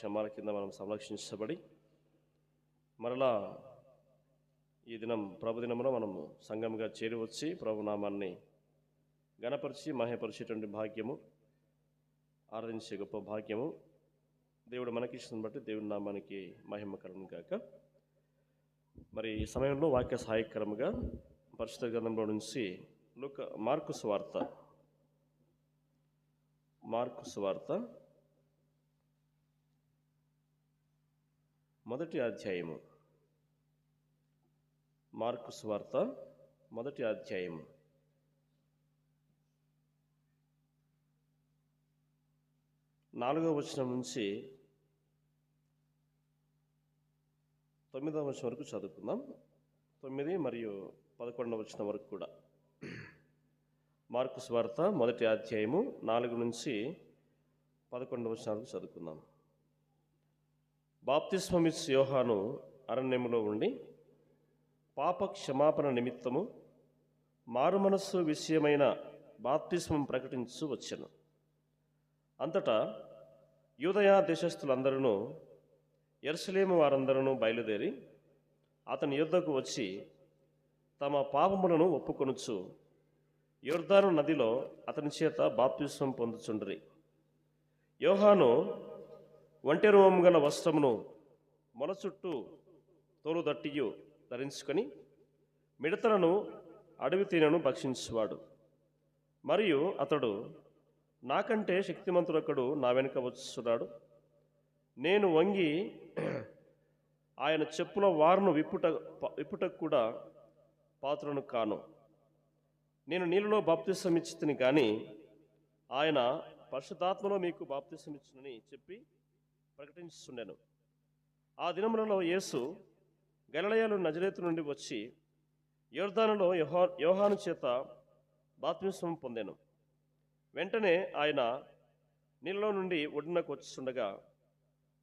క్షమాల కింద మనం సంరక్షించబడి మరలా ఈ దినం ప్రభు దినమున మనము సంఘంగా చేరి వచ్చి ప్రభు నామాన్ని గణపరిచి మహిమపరిచేటువంటి భాగ్యము, ఆరాధించే గొప్ప భాగ్యము దేవుడు మనకిచ్చిన బట్టి దేవుడి నామానికి మహిమ కలుగును గాక. మరి ఈ సమయంలో వాక్య సహాయకరముగా పరిశుద్ధ గ్రంథంలో నుంచి మార్కు సువార్త మొదటి అధ్యాయము. మార్కు సువార్త మొదటి అధ్యాయము 4వ వచనం నుంచి 9వ వచనం వరకు చదువుకుందాం. 9 మరియు 11వ వచనం వరకు కూడా. మార్కు సువార్త మొదటి అధ్యాయము 4 నుంచి 11వ వచనం వరకు చదువుకుందాం. బాప్తిస్మమిచ్చు యోహాను అరణ్యములో ఉండి పాప క్షమాపణ నిమిత్తము మారుమనస్సు విషయమైన బాప్తిస్మం ప్రకటించు వచ్చెను. అంతటా యూదయ దేశస్థులందరూ యెరూషలేము వారందరూ బయలుదేరి అతని యొద్దకు వచ్చి తమ పాపములను ఒప్పుకొనుచు యొర్దాను నదిలో అతని చేత బాప్తిస్మం పొందుచుండిరి. యోహాను ఒంటె రోమము గల వస్త్రమును మొల చుట్టూ తోలుదట్టియు ధరించుకొని మిడతలను అడవి తేనెను భక్షించువాడు. మరియు అతడు, నాకంటే శక్తిమంతుడొకడు నా వెనుక వచ్చున్నాడు, నేను వంగి ఆయన చెప్పుల వారును విప్పుటకు కూడా పాత్రను కాను. నేను నీళ్ళలో బాప్తిసం ఇచ్చితిని కానీ ఆయన పరిశుద్ధాత్మలో మీకు బాప్తిసం ఇచ్చునని చెప్పి ప్రకటించుచుండెను. ఆ దినములలో యేసు గలిలయలో నజరేతు నుండి వచ్చి యొర్దానులో యోహాను చేత బాప్తిసం పొందెను. వెంటనే ఆయన నీళ్ళలో నుండి ఒడ్డునకు వచ్చుచుండగా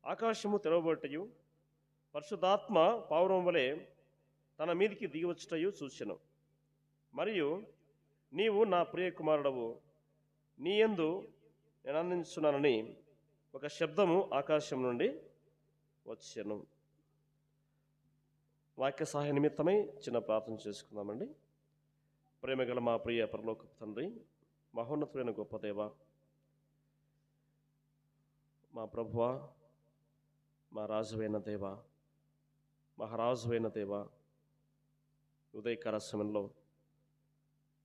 ఆకాశము తెరవబడుటయు పరిశుద్ధాత్మ పావురం వలె తన మీదికి దిగివచ్చుటయు చూచెను. మరియు నీవు నా ప్రియ కుమారుడవు, నీ యందు నేను ఆనందించుచున్నానని ఒక శబ్దము ఆకాశం నుండి వచ్చెను. వాక్య సహాయ నిమిత్తమై చిన్న ప్రార్థన చేసుకుందామండి. ప్రేమగల మా ప్రియ పరలోకపు తండ్రి, మహోన్నతులైన గొప్ప దేవ, మా ప్రభువ, మా రాజువైన దేవ, మహారాజువైన దేవ, ఉదయకాల సమయంలో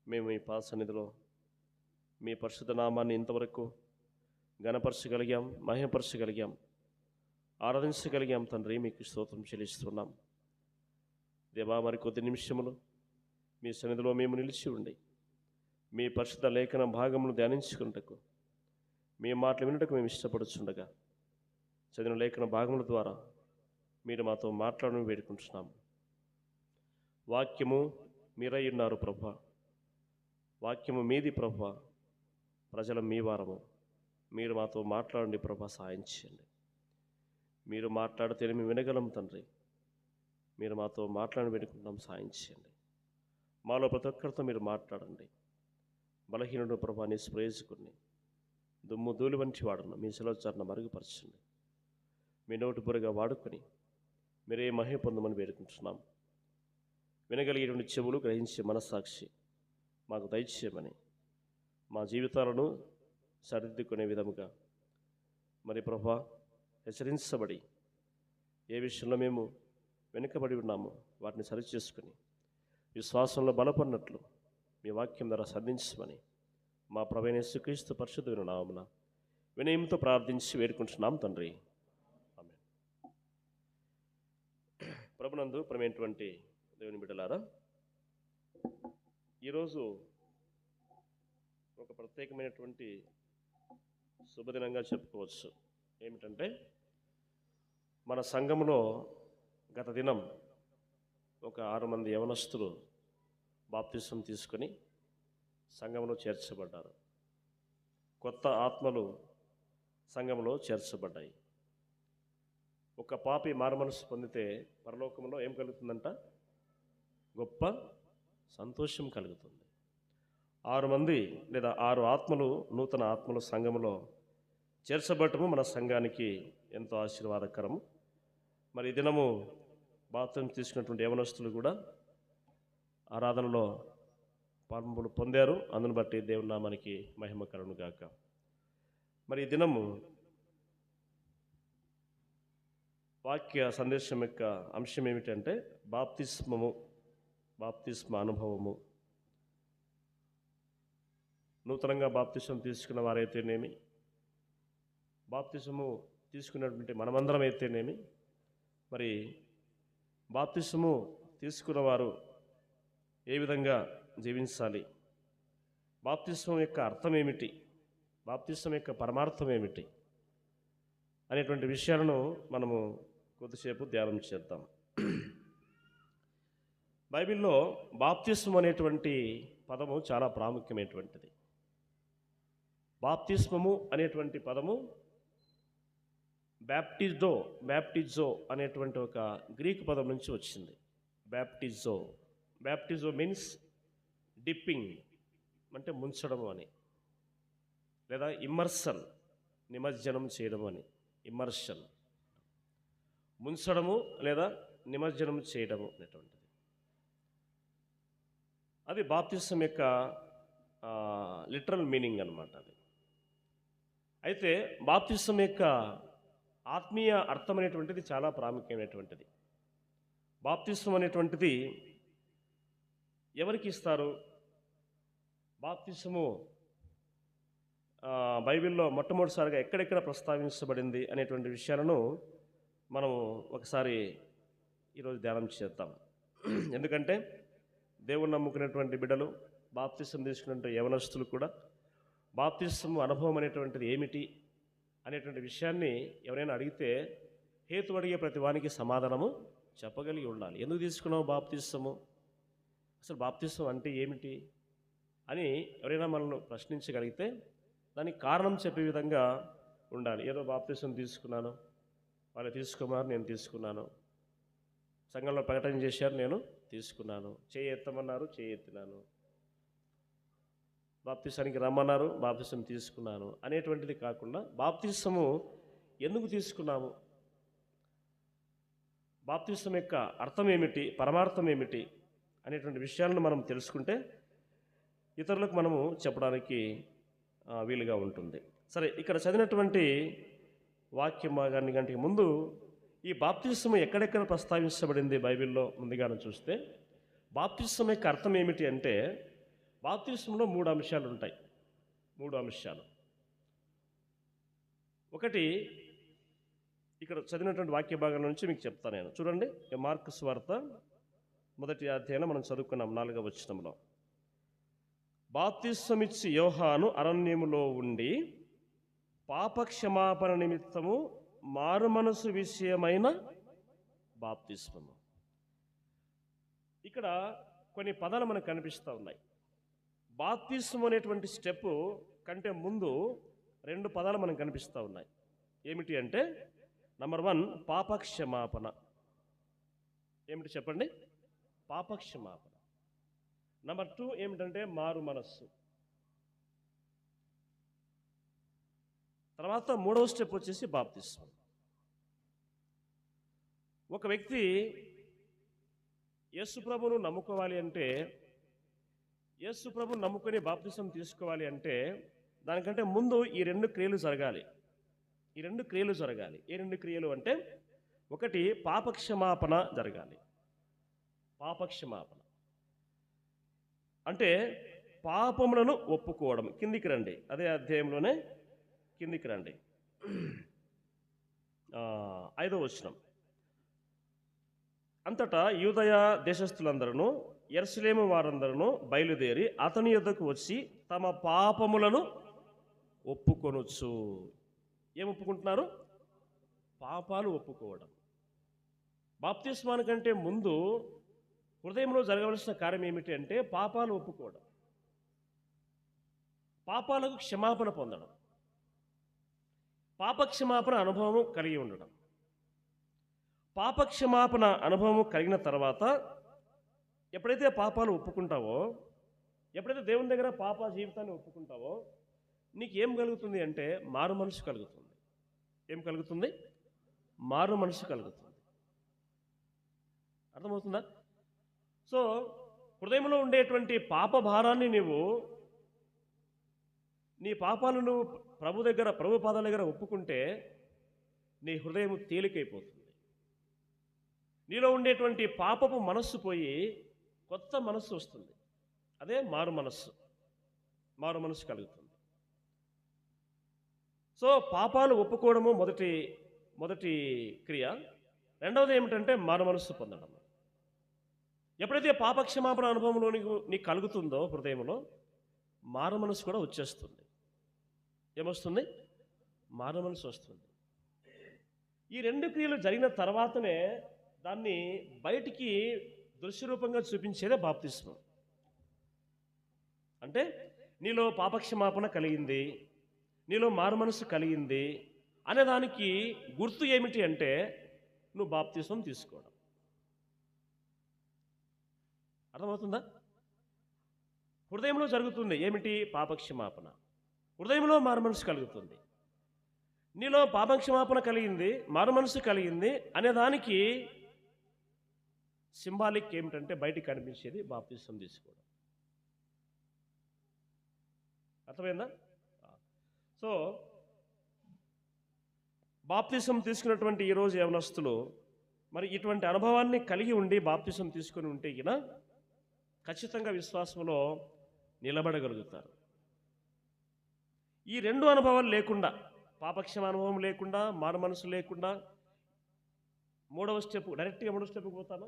మేము మీ పాద సన్నిధిలో మీ పరిశుద్ధ నామాన్ని ఇంతవరకు ఘనపరచగలిగాం, మహిమపరచగలిగాం, ఆరాధించగలిగాం తండ్రి. మీకు స్తోత్రం చెల్లిస్తున్నాం దేవా. మరి కొద్ది నిమిషములు మీ సన్నిధిలో మేము నిలిచి ఉండి మీ పరిశుద్ధ లేఖన భాగమును ధ్యానించుకున్నటకు, మీ మాటలు వినటకు మేము ఇష్టపడుచుండగా చదివిన లేఖన భాగముల ద్వారా మీరు మాతో మాట్లాడని వేడుకుంటున్నాము. వాక్యము మీరై ఉన్నారు ప్రభువా, వాక్యము మీది ప్రభువా, ప్రజల మీ వారము. మీరు మాతో మాట్లాడండి ప్రభువా, సాయం చేయండి. మీరు మాట్లాడితే మేము వినగలం తండ్రి. మీరు మాతో మాట్లాడి వేడుకుంటున్నాం, సాయం చేయండి. మాలో ప్రతి ఒక్కరితో మీరు మాట్లాడండి. బలహీనుడు ప్రభువా నిస్ప్రయోజకుడిని, దుమ్ము ధూళి వంటి వాడును మీ శిలోచారణ మరుగుపరచండి. మీ నోటి బురగా వాడుకొని మీరే మహిమ పొందమని వేడుకుంటున్నాం. వినగలిగేటువంటి చెవులు, గ్రహించే మనస్సాక్షి మాకు దయచేయమని, మా జీవితాలను సరిదిద్దుకునే విధముగా మరి ప్రభువా హెచ్చరించబడి ఏ విషయంలో మేము వెనుకబడి ఉన్నామో వాటిని సరిచేసుకుని విశ్వాసంలో బలపడినట్లు మీ వాక్యం ద్వారా సంధించమని మా ప్రభువైన యేసుక్రీస్తు పరిశుద్ధమైన నామమున వినయంతో ప్రార్థించి వేడుకుంటున్నాం తండ్రి, ఆమేన్. ప్రభునందు ప్రియమైనటువంటి దేవుని బిడ్డలారా, ఈరోజు ఒక ప్రత్యేకమైనటువంటి శుభదినంగా చెప్పుకోవచ్చు. ఏమిటంటే, మన సంఘంలో గత దినం ఒక 6 మంది యవనస్తులు బాప్తిసం తీసుకొని సంఘంలో చేర్చబడ్డారు. కొత్త ఆత్మలు సంఘంలో చేర్చబడ్డాయి. ఒక పాపి మారుమనస్సు పొందితే పరలోకంలో ఏం కలుగుతుందంట? గొప్ప సంతోషం కలుగుతుంది. 6 మంది లేదా 6 ఆత్మలు, నూతన ఆత్మలు సంఘంలో చేర్చబడటము మన సంఘానికి ఎంతో ఆశీర్వాదకరం. మరి ఈ దినము బాప్తిసం తీసుకున్నటువంటి యవనస్తులు కూడా ఆరాధనలో పాల్గొను పొందారు. అందును బట్టి దేవుని నామానికి మహిమ కలుగును గాక. మరి ఈ దినము వాక్య సందేశం యొక్క అంశం ఏమిటంటే బాప్తిస్మ అనుభవము. నూతనంగా బాప్తిసం తీసుకున్న వారైతేనేమి, బాప్తిసము తీసుకున్నటువంటి మనమందరం అయితేనేమి, మరి బాప్తిసము తీసుకున్నవారు ఏ విధంగా జీవించాలి, బాప్తిసం యొక్క అర్థం ఏమిటి, బాప్తిసం యొక్క పరమార్థం ఏమిటి అనేటువంటి విషయాలను మనము కొద్దిసేపు ధ్యానం చేద్దాం. బైబిల్లో బాప్తిసం అనేటువంటి పదము చాలా ప్రాముఖ్యమైనటువంటిది. బాప్తిస్మము అనేటువంటి పదము బ్యాప్టిజో అనేటువంటి ఒక గ్రీక్ పదం నుంచి వచ్చింది. బ్యాప్టిజో మీన్స్ డిప్పింగ్, అంటే ముంచడము అని, లేదా ఇమ్మర్షన్, నిమజ్జనం చేయడము అని. ఇమ్మర్షన్ ముంచడము లేదా నిమజ్జనం చేయడము అనేటువంటిది. అది బాప్తిసం యొక్క లిటరల్ మీనింగ్ అన్నమాట. అది అయితే బాప్తిసం యొక్క ఆత్మీయ అర్థం అనేటువంటిది చాలా ప్రాముఖ్యమైనటువంటిది. బాప్తిసం అనేటువంటిది ఎవరికి ఇస్తారు? బాప్తిసము బైబిల్లో మొట్టమొదటిసారిగా ఎక్కడెక్కడ ప్రస్తావించబడింది అనేటువంటి విషయాలను మనము ఒకసారి ఈరోజు ధ్యానం చేద్దాం. ఎందుకంటే దేవుని నమ్ముకునేటువంటి బిడ్డలు, బాప్తిసం తీసుకున్నటువంటి యవనస్తులు కూడా బాప్తిసం అనుభవం అనేటువంటిది ఏమిటి అనేటువంటి విషయాన్ని ఎవరైనా అడిగితే హేతు అడిగే ప్రతి వానికి సమాధానము చెప్పగలిగి ఉండాలి. ఎందుకు తీసుకున్నావు బాప్తిసము, అసలు బాప్తిసం అంటే ఏమిటి అని ఎవరైనా మనల్ని ప్రశ్నించగలిగితే దానికి కారణం చెప్పే విధంగా ఉండాలి. ఏదో బాప్తిసం తీసుకున్నాను, వాళ్ళు తీసుకోమన్నారు, నేను తీసుకున్నాను, సంఘంలో ప్రకటన చేశారు, నేను తీసుకున్నాను, చేయి ఎత్తమన్నారు, చేయి ఎత్తినాను, బాప్తిసానికి రమ్మన్నారు, బాప్తిసం తీసుకున్నాను అనేటువంటిది కాకుండా బాప్తిసము ఎందుకు తీసుకున్నాము, బాప్తిసం యొక్క అర్థం ఏమిటి, పరమార్థం ఏమిటి అనేటువంటి విషయాలను మనం తెలుసుకుంటే ఇతరులకు మనము చెప్పడానికి వీలుగా ఉంటుంది. సరే, ఇక్కడ చదివినటువంటి వాక్యం భాగాన్ని కంటే ముందు ఈ బాప్తిసము ఎక్కడెక్కడ ప్రస్తావించబడింది బైబిల్లో ముందుగానే చూస్తే, బాప్తిసం యొక్క అర్థం ఏమిటి అంటే బాప్తిసంలో 3 అంశాలు ఉంటాయి. 3 అంశాలు. ఒకటి ఇక్కడ చదివినటువంటి వాక్య భాగం నుంచి మీకు చెప్తాను నేను. చూడండి, మార్కు సువార్త 1వ అధ్యాయంలో మనం చదువుకున్నాం 4వ వచనంలో. బాప్తిసమిచ్చి యోహాను అరణ్యములో ఉండి పాపక్షమాపణ నిమిత్తము మారు మనసు విషయమైన బాప్తిస్మము. ఇక్కడ కొన్ని పదాలు మనకు కనిపిస్తూ ఉన్నాయి. బాప్తిసం అనేటువంటి స్టెప్ కంటే ముందు 2 పదాలు మనకు కనిపిస్తూ ఉన్నాయి. ఏమిటి అంటే, నంబర్ 1 పాపక్షమాపణ. ఏమిటి చెప్పండి? పాపక్షమాపణ. నంబర్ 2 ఏమిటంటే మారు మనస్సు. తర్వాత 3వ స్టెప్ వచ్చేసి బాప్తిసం. ఒక వ్యక్తి యేసు ప్రభువును నమ్ముకోవాలి అంటే, యేసు ప్రభువును నమ్ముకొని బాప్తిసం తీసుకోవాలి అంటే దానికంటే ముందు ఈ 2 క్రియలు జరగాలి. ఈ 2 క్రియలు జరగాలి. ఏ 2 క్రియలు అంటే, ఒకటి పాపక్షమాపణ జరగాలి. పాపక్షమాపణ అంటే పాపములను ఒప్పుకోవడం. కిందికి రండి, అదే అధ్యాయంలోనే కిందికి రండి. 5వ వచనం. అంతటా యూదయ దేశస్థులందరూ యెరూషలేము వారందరూ బయలుదేరి అతని యొద్దకు వచ్చి తమ పాపములను ఒప్పుకొనొచ్చు. ఏం ఒప్పుకుంటున్నారు? పాపాలు ఒప్పుకోవడం. బాప్తిస్మానికంటే ముందు హృదయంలో జరగవలసిన కార్యం ఏమిటి అంటే పాపాలు ఒప్పుకోవడం, పాపాలకు క్షమాపణ పొందడం, పాపక్షమాపణ అనుభవం కలిగి ఉండడం. పాపక్షమాపణ అనుభవం కలిగిన తర్వాత ఎప్పుడైతే పాపాలు ఒప్పుకుంటావో, ఎప్పుడైతే దేవుని దగ్గర పాప జీవితాన్ని ఒప్పుకుంటావో, నీకు ఏం కలుగుతుంది అంటే మారు మనసు కలుగుతుంది. ఏం కలుగుతుంది? మారు మనసు కలుగుతుంది. అర్థమవుతుందా? సో హృదయంలో ఉండేటువంటి పాప భారాన్ని నీ పాపాలను ప్రభు పాదాల దగ్గర ఒప్పుకుంటే నీ హృదయం తేలికైపోతుంది. నీలో ఉండేటువంటి పాపపు మనస్సు పోయి కొత్త మనస్సు వస్తుంది. అదే మారు మనస్సు కలుగుతుంది. సో పాపాలు ఒప్పుకోవడము మొదటి క్రియ. రెండవది ఏమిటంటే మారు మనస్సు పొందడం. ఎప్పుడైతే పాపక్షమాపణ అనుభవంలో నీకు కలుగుతుందో హృదయంలో, మారు మనస్సు కూడా వచ్చేస్తుంది. ఏమొస్తుంది? మారు మనస్సు వస్తుంది. ఈ రెండు క్రియలు జరిగిన తర్వాతనే దాన్ని బయటికి దృశ్యరూపంగా చూపించేదే బాప్తిస్మం. అంటే నీలో పాపక్షమాపణ కలిగింది, నీలో మారు మనస్సు కలిగింది అనే దానికి గుర్తు ఏమిటి అంటే నువ్వు బాప్తిస్మం తీసుకోవడం. అర్థమవుతుందా? హృదయంలో జరుగుతుంది ఏమిటి? పాపక్షమాపణ. హృదయంలో మారు మనసు కలుగుతుంది. నీలో పాపక్షమాపణ కలిగింది, మారు మనసు కలిగింది అనే దానికి సింబాలిక్ ఏమిటంటే బయటికి కనిపించేది బాప్తిస్మం తీసుకోవడం. అర్థమైందా? సో బాప్తిస్మం తీసుకున్నటువంటి ఈరోజు యవనస్తులు మరి ఇటువంటి అనుభవాన్ని కలిగి ఉండి బాప్తిస్మం తీసుకొని ఉంటే గిన ఖచ్చితంగా విశ్వాసంలో నిలబడగలుగుతారు. ఈ రెండు అనుభవాలు లేకుండా, పాపక్షమ అనుభవం లేకుండా, మారు మనసు లేకుండా డైరెక్ట్గా మూడవ స్టెప్కి పోతామా?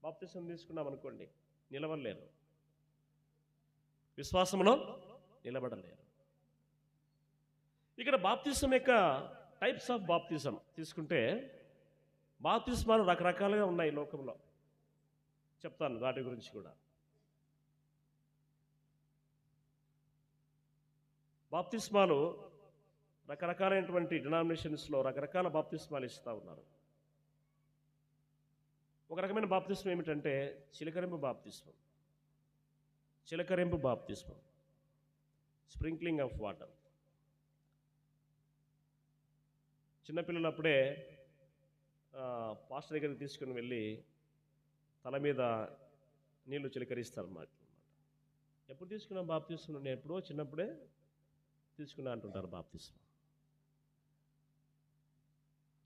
బాప్తిస్మం తీసుకున్నాం అనుకోండి, నిలవలేరు, విశ్వాసంలో నిలబడలేరు. ఇక్కడ బాప్తిజం యొక్క టైప్స్ ఆఫ్ బాప్తిజం తీసుకుంటే బాప్తిస్మాలు రకరకాలుగా ఉన్నాయి లోకంలో. చెప్తాను వాటి గురించి కూడా. బాప్తిస్మాలు రకరకాలైనటువంటి డినామినేషన్స్లో రకరకాల బాప్తిస్మాలు ఇస్తూ ఉన్నారు. ఒక రకమైన బాప్తిస్మం ఏమిటంటే చిలకరింపు బాప్తిస్మం, స్ప్రింక్లింగ్ ఆఫ్ వాటర్. చిన్నపిల్లలప్పుడే పాస్టర్ దగ్గరికి తీసుకుని వెళ్ళి తల మీద నీళ్లు చిలకరిస్తారు అన్నమాట. ఎప్పుడు తీసుకున్నా బాప్తిస్మం? నేను ఎప్పుడో చిన్నప్పుడే తీసుకున్నా అంటుంటారు.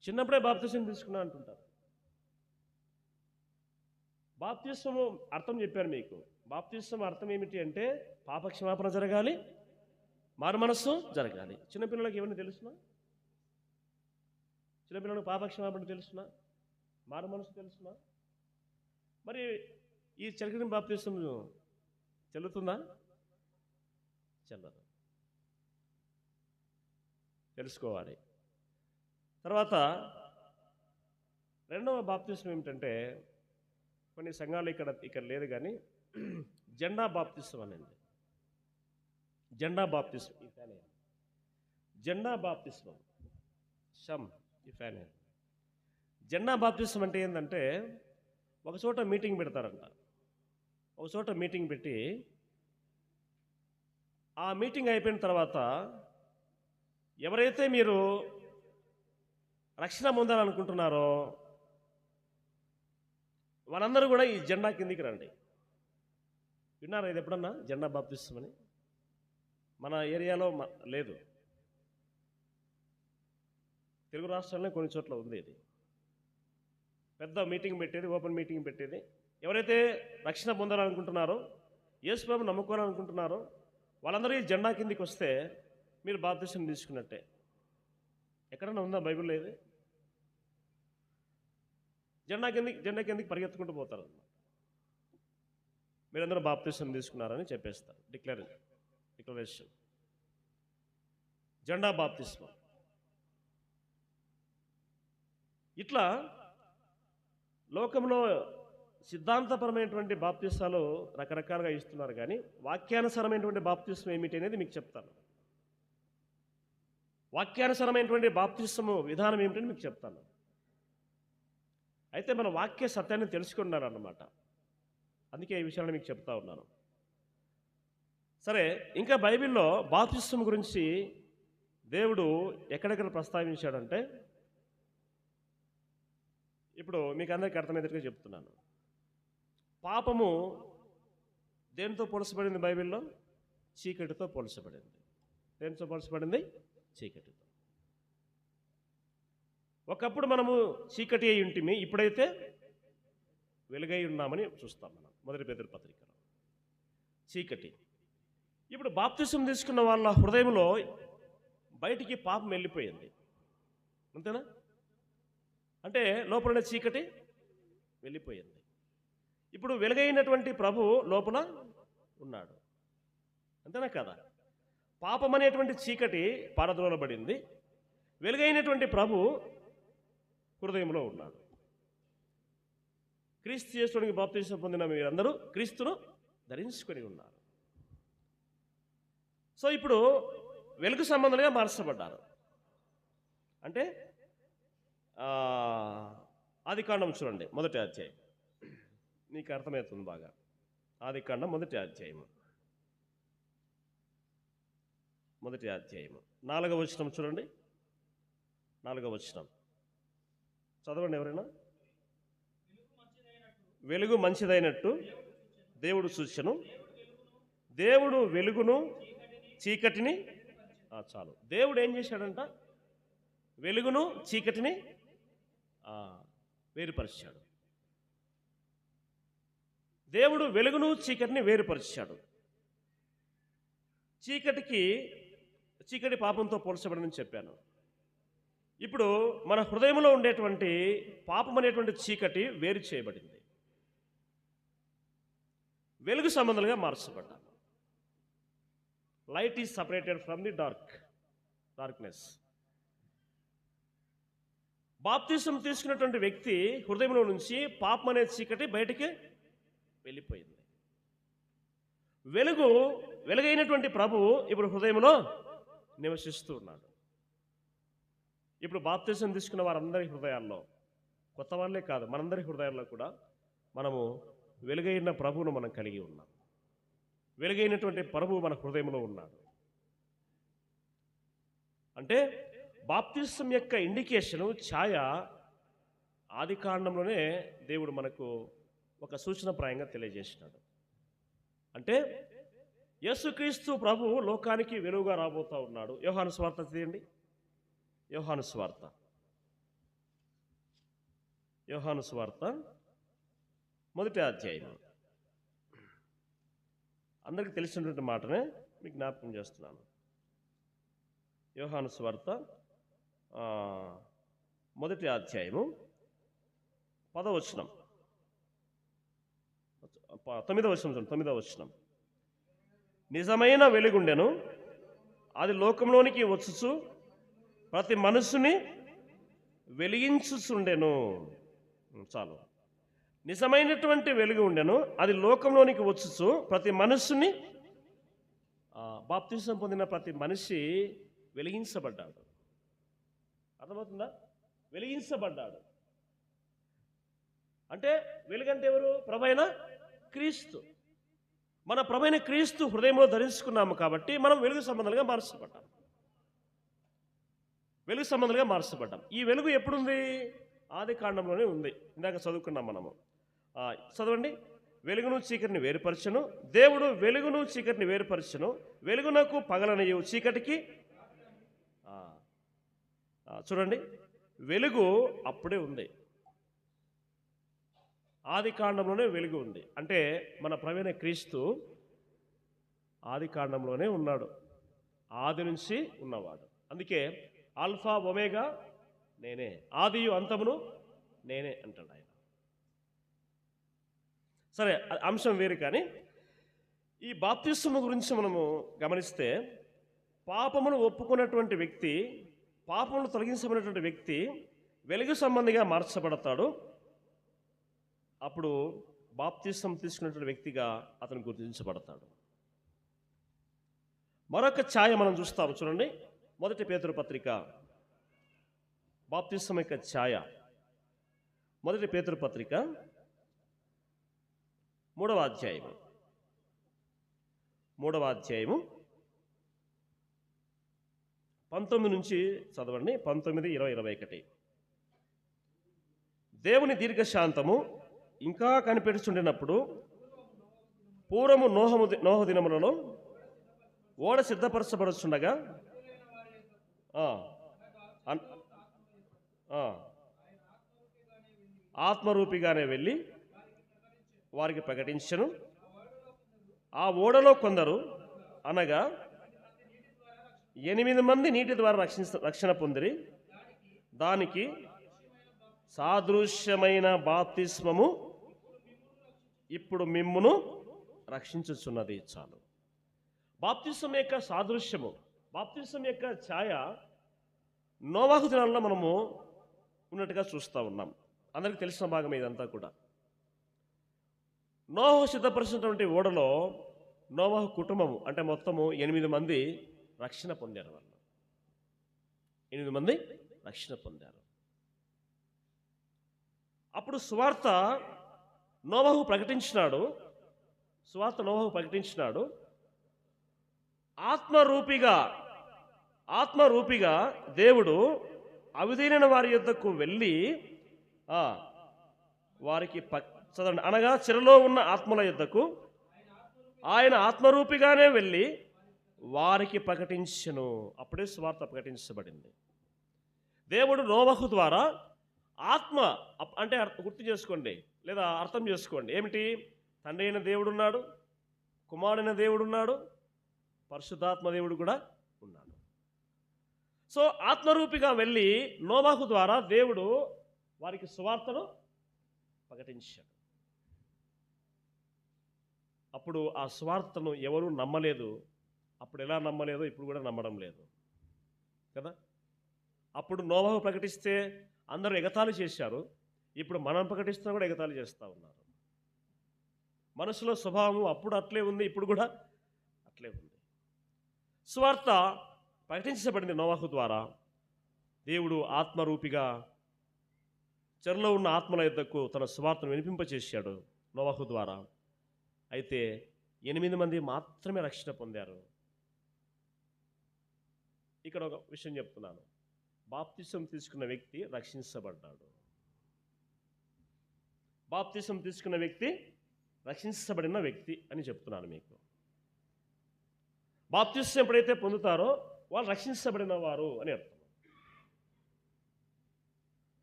చిన్నప్పుడే బాప్తిస్మం తీసుకున్నా అంటుంటారు. బాప్తిస్మము అర్థం చెప్పాను మీకు. బాప్తిస్మం అర్థం ఏమిటి అంటే పాపక్షమాపణ జరగాలి, మారు మనస్సు జరగాలి. చిన్నపిల్లలకి ఏమన్నా తెలుసునా? చిన్నపిల్లలకు పాపక్షమాపణ తెలుసునా? మారు మనస్సు తెలుసునా? మరి ఈ చిలకరింపు బాప్తిస్మం చెల్లుతుందా? చెల్లదు. తెలుసుకోవాలి. తర్వాత రెండవ బాప్తిస్మం ఏమిటంటే కొన్ని సంఘాలు ఇక్కడ లేదు కానీ జెండా బాప్తిస్మం అనేది. జెండా బాప్తిస్మం ఈ ఫ్యాన్ జెండా బాప్తిస్మం ఈ ఫ్యాన్. జెండా బాప్తిస్మం అంటే ఏంటంటే ఒక చోట మీటింగ్ పెడతారంట. ఒక చోట మీటింగ్ పెట్టి ఆ మీటింగ్ అయిపోయిన తర్వాత ఎవరైతే మీరు రక్షణ పొందాలనుకుంటున్నారో వాళ్ళందరూ కూడా ఈ జెండా కిందికి రండి. విన్నారా ఇది ఎప్పుడన్నా జెండా బాప్తిస్మం అని? మన ఏరియాలో లేదు, తెలుగు రాష్ట్రాల్లో కొన్ని చోట్ల ఉంది. ఇది పెద్ద మీటింగ్ పెట్టేది, ఓపెన్ మీటింగ్ పెట్టేది. ఎవరైతే రక్షణ పొందాలనుకుంటున్నారో, యేసు ప్రభువుని నమ్ముకోవాలనుకుంటున్నారో వాళ్ళందరూ ఈ జెండా కిందికి వస్తే మీరు బాప్తిస్మం తీసుకున్నట్టే. ఎక్కడన్నా ఉందా బైబిల్లో ఇది? జెండా కిందకి పరిగెత్తుకుంటూ పోతారు అన్నమాట. మీరందరూ బాప్తిస్మం తీసుకున్నారని చెప్పేస్తారు. డిక్లరేషన్. జెండా బాప్తిస్మం. ఇట్లా లోకంలో సిద్ధాంతపరమైనటువంటి బాప్తిస్మాలు రకరకాలుగా ఇస్తున్నారు, కానీ వాక్యానుసారమైనటువంటి బాప్తిస్మం ఏమిటి అనేది మీకు చెప్తాను. వాక్యానుసారమైనటువంటి బాప్తిస్మము విధానం ఏమిటని మీకు చెప్తాను. అయితే మన వాక్య సత్యాన్ని తెలుసుకున్నారన్నమాట. అందుకే ఈ విషయాన్ని మీకు చెప్తా ఉన్నాను. సరే, ఇంకా బైబిల్లో బాప్తిస్మం గురించి దేవుడు ఎక్కడెక్కడ ప్రస్తావించాడంటే ఇప్పుడు మీకు అందరికీ అర్థమయ్యేట్టుగా చెప్తున్నాను. పాపము దేనితో పోల్చబడింది బైబిల్లో? చీకటితో పోల్చబడింది. దేనితో పోల్చబడింది? చీకటితో. ఒకప్పుడు మనము చీకటి అయి ఉంటిమి, ఇప్పుడైతే వెలుగై ఉన్నామని చూస్తాం మనం. మొదటి పేతురు పత్రికలో చీకటి. ఇప్పుడు బాప్తిసం తీసుకున్న వాళ్ళ హృదయంలో బయటికి పాపం వెళ్ళిపోయింది, అంతేనా? అంటే లోపల చీకటి వెళ్ళిపోయింది. ఇప్పుడు వెలుగైనటువంటి ప్రభు లోపల ఉన్నాడు, అంతేనా కదా? పాపం అనేటువంటి చీకటి పారద్రోలబడింది, వెలుగైనటువంటి ప్రభు హృదయంలో ఉన్నాడు. క్రీస్తు యేసునికి బాప్తిసం పొందిన మీరందరూ క్రీస్తును ధరించుకొని ఉన్నారు. సో ఇప్పుడు వెలుగు సంబంధంగా మార్చబడ్డారు. అంటే ఆదికాండం చూడండి, మొదటి అధ్యాయం. మీకు అర్థమవుతుంది బాగా. ఆదికాండం మొదటి అధ్యాయము, మొదటి అధ్యాయము 4వ వచనం చూడండి. 4వ వచనం చదవండి ఎవరైనా. వెలుగు మంచిదైనట్టు దేవుడు సూచను, దేవుడు వెలుగును చీకటిని చాలు. దేవుడు ఏం చేశాడంట? వెలుగును చీకటిని వేరుపరిచాడు. దేవుడు వెలుగును చీకటిని వేరుపరిచాడు. చీకటి పాపంతో పోల్చబడని చెప్పాను. ఇప్పుడు మన హృదయంలో ఉండేటువంటి పాపం అనేటువంటి చీకటి వేరు చేయబడింది, వెలుగు సంబంధాలుగా మార్చబడ్డాను. Light is separated from the darkness. బాప్తిసం తీసుకున్నటువంటి వ్యక్తి హృదయంలో నుంచి పాపం అనే చీకటి బయటికి వెళ్ళిపోయింది. వెలుగైనటువంటి ప్రభువు ఇప్పుడు హృదయంలో నివసిస్తూ ఉన్నాడు. ఇప్పుడు బాప్తిసం తీసుకున్న వారందరి హృదయాల్లో, కొత్త వాళ్ళే కాదు, మనందరి హృదయాల్లో కూడా మనము వెలుగైన ప్రభువును మనం కలిగి ఉన్నాం. వెలుగైనటువంటి ప్రభువు మన హృదయంలో ఉన్నాడు. అంటే బాప్తిసం యొక్క ఇండికేషను, ఛాయ ఆదికాండంలోనే దేవుడు మనకు ఒక సూచనప్రాయంగా తెలియజేసినాడు. అంటే యేసుక్రీస్తు ప్రభువు లోకానికి వెలుగుగా రాబోతూ ఉన్నాడు. యోహాను సువార్త తీయండి. యోహాను సువార్త మొదటి అధ్యాయం. అందరికీ తెలిసినటువంటి మాటనే మీకు జ్ఞాపకం చేస్తున్నాను. యోహాను సువార్త మొదటి అధ్యాయము 10వ వచనం, 9వ వచనం, 9వ వచనం. నిజమైన వెలుగుండెను, అది లోకంలోనికి వచ్చుచు ప్రతి మనస్సుని వెలిగించుచుండెను. చాలు. నిజమైనటువంటి వెలుగు ఉండెను, అది లోకంలోనికి వచ్చుచు ప్రతి మనస్సుని, బాప్తిసం పొందిన ప్రతి మనిషి వెలిగించబడ్డాడు. అర్థమవుతుందా? వెలిగించబడ్డాడు అంటే వెలుగంటే ఎవరు? ప్రభైన క్రీస్తు. మన ప్రభైన క్రీస్తు హృదయంలో ధరించుకున్నాము కాబట్టి మనం వెలుగు సంబంధాలుగా మార్చబడ్డాం. ఈ వెలుగు ఎప్పుడుంది? ఆదికాండంలోనే ఉంది. ఇందాక చదువుకున్నాం మనము. చదవండి. వెలుగును చీకటిని వేరుపరచను, దేవుడు వెలుగును చీకటిని వేరుపరచను, వెలుగునకు పగలనియు చీకటికి. చూడండి, వెలుగు అప్పుడే ఉంది. ఆదికాండంలోనే వెలుగు ఉంది. అంటే మన ప్రవీణ క్రీస్తు ఆదికాండంలోనే ఉన్నాడు, ఆది నుంచి ఉన్నవాడు. అందుకే ఆల్ఫా ఒమేగా నేనే, ఆదియు అంతమును నేనే అంటాడు ఆయన. సరే, అంశం వేరు. కానీ ఈ బాప్తిస్మము గురించి మనము గమనిస్తే, పాపమును ఒప్పుకున్నటువంటి వ్యక్తి, పాపమును తొలగించబడినటువంటి వ్యక్తి వెలుగు సంబంధిగా మార్చబడతాడు. అప్పుడు బాప్తిసం తీసుకున్నటువంటి వ్యక్తిగా అతను గుర్తించబడతాడు. మరొక ఛాయ మనం చూస్తాము. చూడండి, మొదటి పేతురు పత్రిక, బాప్తిసం యొక్క ఛాయ. మొదటి పేతురు పత్రిక 3వ అధ్యాయము 19 నుంచి చదవండి. 19, 20, 21. దేవుని దీర్ఘశాంతము ఇంకా కనిపెడుచుండినప్పుడు పూర్వము నోహ దినములలో ఓడ సిద్ధపరచబడుచుండగా ఆత్మరూపిగానే వెళ్ళి వారికి ప్రకటించను. ఆ ఓడలో కొందరు అనగా 8 మంది నీటి ద్వారా రక్షణ పొందిరి. దానికి సాదృశ్యమైన బాప్తిస్మము ఇప్పుడు మిమ్మును రక్షించుచున్నది. చాలు. బాప్తిస్మం యొక్క సాదృశ్యము, బాప్తిస్మం యొక్క ఛాయ నోవాహు దినాల్లో మనము ఉన్నట్టుగా చూస్తూ ఉన్నాం. అందరికీ తెలిసిన భాగం ఇదంతా కూడా. నోవాహు సిద్ధపరిచినటువంటి ఓడలో నోవాహు కుటుంబము అంటే మొత్తము 8 మంది రక్షణ పొందారు. వాళ్ళు 8 మంది రక్షణ పొందారు. అప్పుడు సువార్త నోవాహు ప్రకటించినాడు. ఆత్మరూపిగా దేవుడు అవిధేయులైన వారి యొద్దకు వెళ్ళి వారికి చదవండి, అనగా చెరలో ఉన్న ఆత్మల యొద్దకు ఆయన ఆత్మరూపిగానే వెళ్ళి వారికి ప్రకటించెను. అప్పుడే సువార్త ప్రకటించబడింది. దేవుడు నోవహు ద్వారా ఆత్మ అంటే గుర్తు చేసుకోండి లేదా అర్థం చేసుకోండి. ఏమిటి? తండ్రి అయిన దేవుడు ఉన్నాడు, కుమారుడైన దేవుడు ఉన్నాడు, పరిశుద్ధాత్మ దేవుడు కూడా ఉన్నాడు. సో ఆత్మరూపిగా వెళ్ళి నోవహు ద్వారా దేవుడు వారికి సువార్తను ప్రకటించాడు. అప్పుడు ఆ సువార్తను ఎవరు నమ్మలేదు. అప్పుడు ఎలా నమ్మలేదో ఇప్పుడు కూడా నమ్మడం లేదు కదా. అప్పుడు నోవహు ప్రకటిస్తే అందరూ ఎగతాళి చేశారు. ఇప్పుడు మనం ప్రకటిస్తున్నా కూడా ఎగతాళి చేస్తూ ఉన్నారు. మనసులో స్వభావము అప్పుడు అట్లే ఉంది, ఇప్పుడు కూడా అట్లే ఉంది. సువార్త ప్రకటించబడింది నోవహు ద్వారా. దేవుడు ఆత్మరూపిగా చెరలో ఉన్న ఆత్మల యొద్దకు తన సువార్తను వినిపింపచేశాడు నోవహు ద్వారా. అయితే 8 మంది మాత్రమే రక్షణ పొందారు. ఇక్కడ ఒక విషయం చెప్తున్నాను. బాప్తిసం తీసుకున్న వ్యక్తి రక్షించబడ్డాడు. బాప్తిసం తీసుకున్న వ్యక్తి రక్షించబడిన వ్యక్తి అని చెప్తున్నాను మీకు. బాప్తిసం ఎప్పుడైతే పొందుతారో వాళ్ళు రక్షించబడిన వారు అని అర్థం.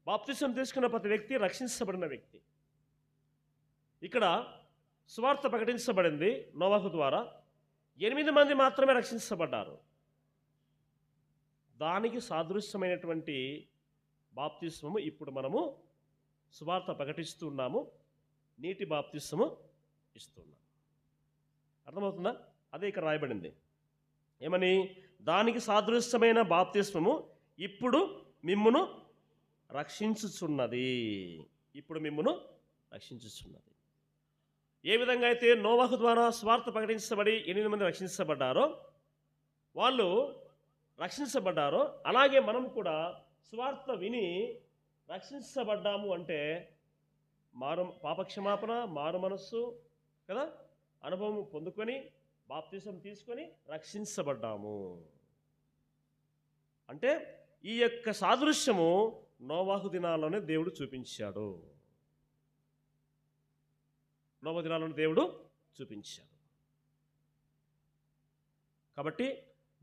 బాప్తిసం తీసుకున్న ప్రతి వ్యక్తి రక్షించబడిన వ్యక్తి. ఇక్కడ సువార్త ప్రకటించబడింది నోవహు ద్వారా. 8 మంది మాత్రమే రక్షించబడ్డారు. దానికి సాదృశ్యమైనటువంటి బాప్తిస్మము ఇప్పుడు మనము సువార్త ప్రకటిస్తున్నాము, నీటి బాప్తిస్మము ఇస్తున్నాం. అర్థమవుతుందా? అదే ఇక్కడ రాయబడింది. ఏమని? దానికి సాదృశ్యమైన బాప్తిస్మము ఇప్పుడు మిమ్మును రక్షించుచున్నది. ఇప్పుడు మిమ్మును రక్షించుచున్నది. ఏ విధంగా అయితే నోవహు ద్వారా స్వార్థ ప్రకటించబడి 8 మంది రక్షించబడ్డారో అలాగే మనం కూడా స్వార్థ విని రక్షించబడ్డాము. అంటే పాపక్షమాపణ, మారు మనస్సు కదా, అనుభవం పొందుకొని బాప్తిసం తీసుకొని రక్షించబడ్డాము. అంటే ఈ యొక్క సాదృశ్యము నోవహు దినాల్లోనే దేవుడు చూపించాడు. నోవహు దినాలను దేవుడు చూపించాడు. కాబట్టి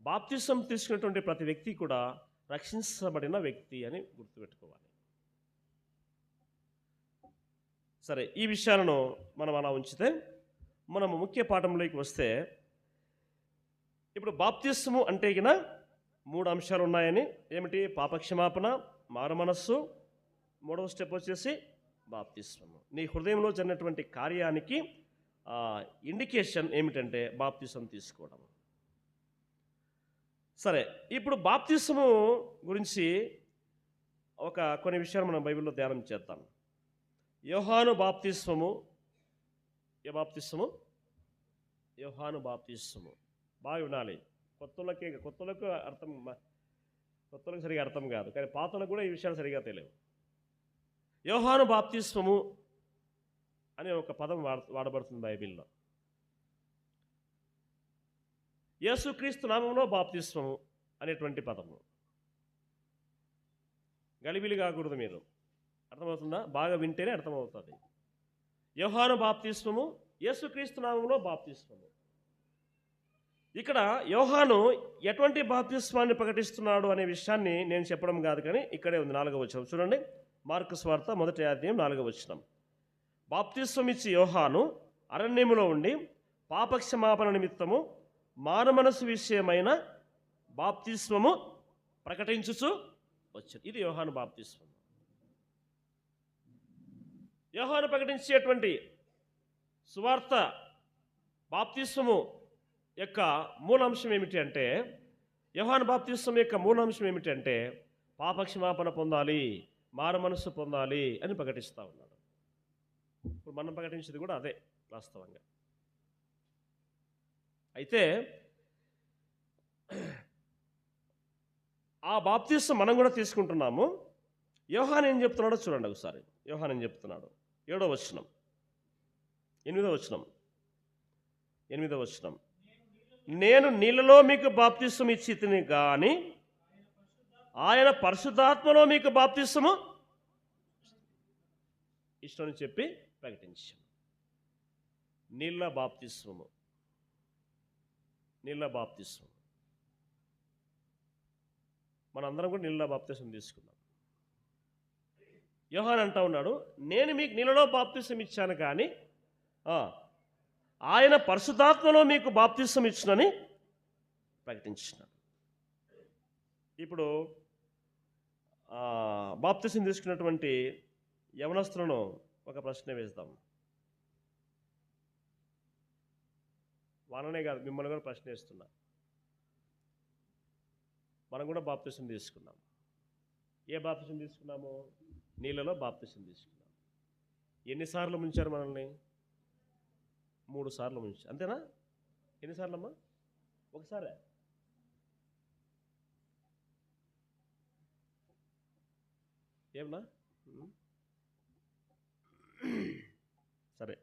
బాప్తిసం తీసుకున్నటువంటి ప్రతి వ్యక్తి కూడా రక్షించబడిన వ్యక్తి అని గుర్తుపెట్టుకోవాలి. సరే, ఈ విషయాలను మనం అలా ఉంచితే మనము ముఖ్య పాఠంలోకి వస్తే, ఇప్పుడు బాప్తిసము అంటే గిన 3 అంశాలు ఉన్నాయని. ఏమిటి? పాపక్షమాపణ, మారు మనస్సు, 3వ స్టెప్ వచ్చేసి బాప్తిస్మము. నీ హృదయంలో జరిగినటువంటి కార్యానికి ఇండికేషన్ ఏమిటంటే బాప్తిసం తీసుకోవడం. సరే, ఇప్పుడు బాప్తిసము గురించి కొన్ని విషయాలు మనం బైబిల్లో ధ్యానం చేద్దాం. యోహాను బాప్తిస్మము. ఏ బాప్తిస్మము? యోహాను బాప్తిస్మము. బాగా వినాలి. కొత్తలకు సరిగా అర్థం కాదు, కానీ పాతలకు కూడా ఈ విషయాలు సరిగా తెలియవు. యోహాను బాప్తిస్మము అనే ఒక పదం వాడబడుతుంది బైబిల్లో. యేసుక్రీస్తు నామంలో బాప్తిస్మము అనేటువంటి పదము. గలిబిలి కాకూడదు మీరు. అర్థమవుతుందా? బాగా వింటేనే అర్థమవుతుంది. యోహాను బాప్తిస్మము, యేసుక్రీస్తు నామములో బాప్తిస్మము. ఇక్కడ యోహాను ఎటువంటి బాప్తిస్మాన్ని ప్రకటిస్తున్నాడు అనే విషయాన్ని నేను చెప్పడం కాదు, కానీ ఇక్కడే ఉంది 4వ వచనం చూడండి. మార్కు సువార్త 1వ అధ్యాయం 4వ వచనం. బాప్తిస్మం ఇచ్చి యోహాను అరణ్యములో ఉండి పాపక్షమాపణ నిమిత్తము మారుమనసు విషయమైన బాప్తిస్మము ప్రకటించుచు వచ్చాడు. ఇది యోహాను బాప్తిస్మం. యోహాను ప్రకటించేటువంటి సువార్త బాప్తిస్మము యొక్క మూలాంశం ఏమిటి అంటే, యోహాను బాప్తిస్మం యొక్క మూలాంశం ఏమిటి అంటే పాపక్షమాపణ పొందాలి, మారు మనస్సు పొందాలి అని ప్రకటిస్తూ ఉన్నాడు. ఇప్పుడు మనం ప్రకటించేది కూడా అదే వాస్తవంగా. అయితే ఆ బాప్తిస్మం మనం కూడా తీసుకుంటున్నాము. యోహాను ఏం చెప్తున్నాడో చూడండి ఒకసారి. యోహాను ఏం చెప్తున్నాడు? 7వ వచనం, 8వ వచనం, 8వ వచనం. నేను నీళ్ళలో మీకు బాప్తిస్మం ఇచ్చి తిని కానీ ఆయన పరిశుద్ధాత్మలో మీకు బాప్తిస్మము ఇష్టమని చెప్పి ప్రకటించాం. నీళ్ళ బాప్తిస్మము, నీళ్ళ బాప్తిస్మం. మనందరం కూడా నీళ్ళ బాప్తిస్మం తీసుకున్నాం. యోహాను అంటా ఉన్నాడు, నేను మీకు నీళ్ళలో బాప్తిస్మం ఇచ్చాను కానీ ఆయన పరిశుద్ధాత్మలో మీకు బాప్తిస్మం ఇచ్చునని ప్రకటించినాడు. ఇప్పుడు బాప్తిస్మం తీసుకున్నటువంటి యవనస్తులను ఒక ప్రశ్న వేద్దాం. వాళ్ళనే కాదు, మిమ్మల్ని కూడా ప్రశ్న వేస్తున్నా. మనం కూడా బాప్తిస్మం తీసుకున్నాం. ఏ బాప్తిస్మం తీసుకున్నాము? నీళ్ళలో బాప్తిస్మం తీసుకున్నాం. ఎన్నిసార్లు ముంచారు మనల్ని? 3 సార్లు ముంచారు. అంతేనా? ఎన్నిసార్లు అమ్మా? ఒకసారే. ఏమన్నా? సరే,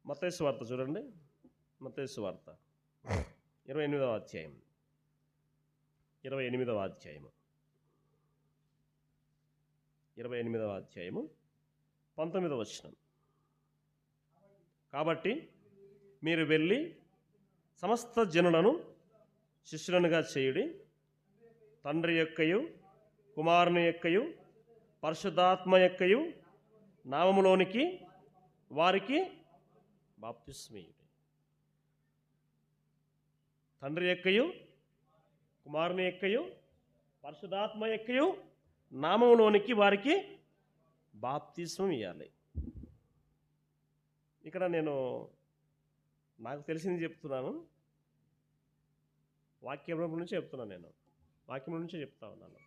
మత్తయి సువార్త చూడండి. మత్తయి సువార్త 28వ అధ్యాయం, 28వ అధ్యాయము, 28వ అధ్యాయము 19వ వచనం. కాబట్టి మీరు వెళ్ళి సమస్త జనులను శిష్యులనుగా చేయుడి, తండ్రి యొక్కయు కుమారుని యొక్కయు పరిశుద్ధాత్మ యొక్కయు నామములోనికి వారికి బాప్తిస్మీయుడి. తండ్రి యొక్కయు కుమారుని యొక్కయు పరిశుద్ధాత్మ యొక్కయు నామములోనికి వారికి బాప్తిస్మం ఇవ్వాలి. ఇక్కడ నేను నాకు తెలిసింది చెప్తున్నాను, వాక్యం నుంచి చెప్తున్నాను. నేను వాక్యం నుంచే చెప్తా ఉన్నాను.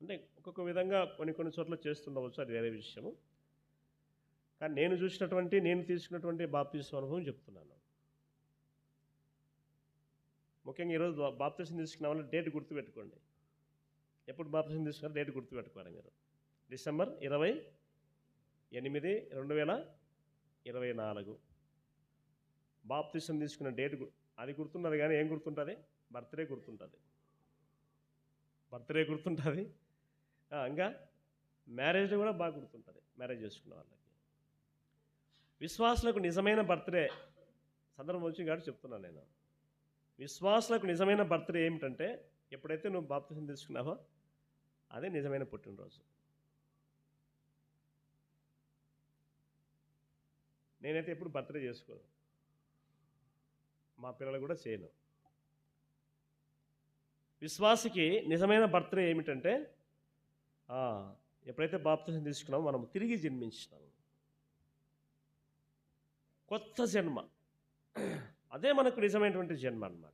అంటే ఒక్కొక్క విధంగా కొన్ని చోట్ల చేస్తుండవచ్చు, అది వేరే విషయము. కానీ నేను చూసినటువంటి, నేను తీసుకున్నటువంటి బాప్తిస్మం అనుభవం చెప్తున్నాను. ముఖ్యంగా ఈరోజు బాప్తిస్మం తీసుకున్న వాళ్ళు డేట్ గుర్తుపెట్టుకోండి. ఎప్పుడు బాప్తిస్మం తీసుకున్నారో డేట్ గుర్తుపెట్టుకోవాలి మీరు. డిసెంబర్ 28, 2024 బాప్తిస్మం తీసుకున్న డేట్ అది గుర్తున్నది. కానీ ఏం గుర్తుంటుంది? బర్త్డే గుర్తుంటుంది. ఇంకా మ్యారేజ్ కూడా బాగా గుర్తుంటుంది, మ్యారేజ్ చేసుకున్న వాళ్ళకి. విశ్వాసులకు నిజమైన బర్త్డే సందర్భం వచ్చింది కాబట్టి చెప్తున్నాను నేను. విశ్వాసులకు నిజమైన బర్త్డే ఏమిటంటే, ఎప్పుడైతే నువ్వు బాప్తిస్మం తీసుకున్నావో అదే నిజమైన పుట్టినరోజు. నేనైతే ఎప్పుడు బర్త్డే చేసుకోను, మా పిల్లలు కూడా చేయను. విశ్వాసికి నిజమైన బర్త్డే ఏమిటంటే, ఎప్పుడైతే బాప్తిస్మం తీసుకున్నామో మనం తిరిగి జన్మించినాము, కొత్త జన్మ. అదే మనకు నిజమైనటువంటి జన్మ అన్నమాట.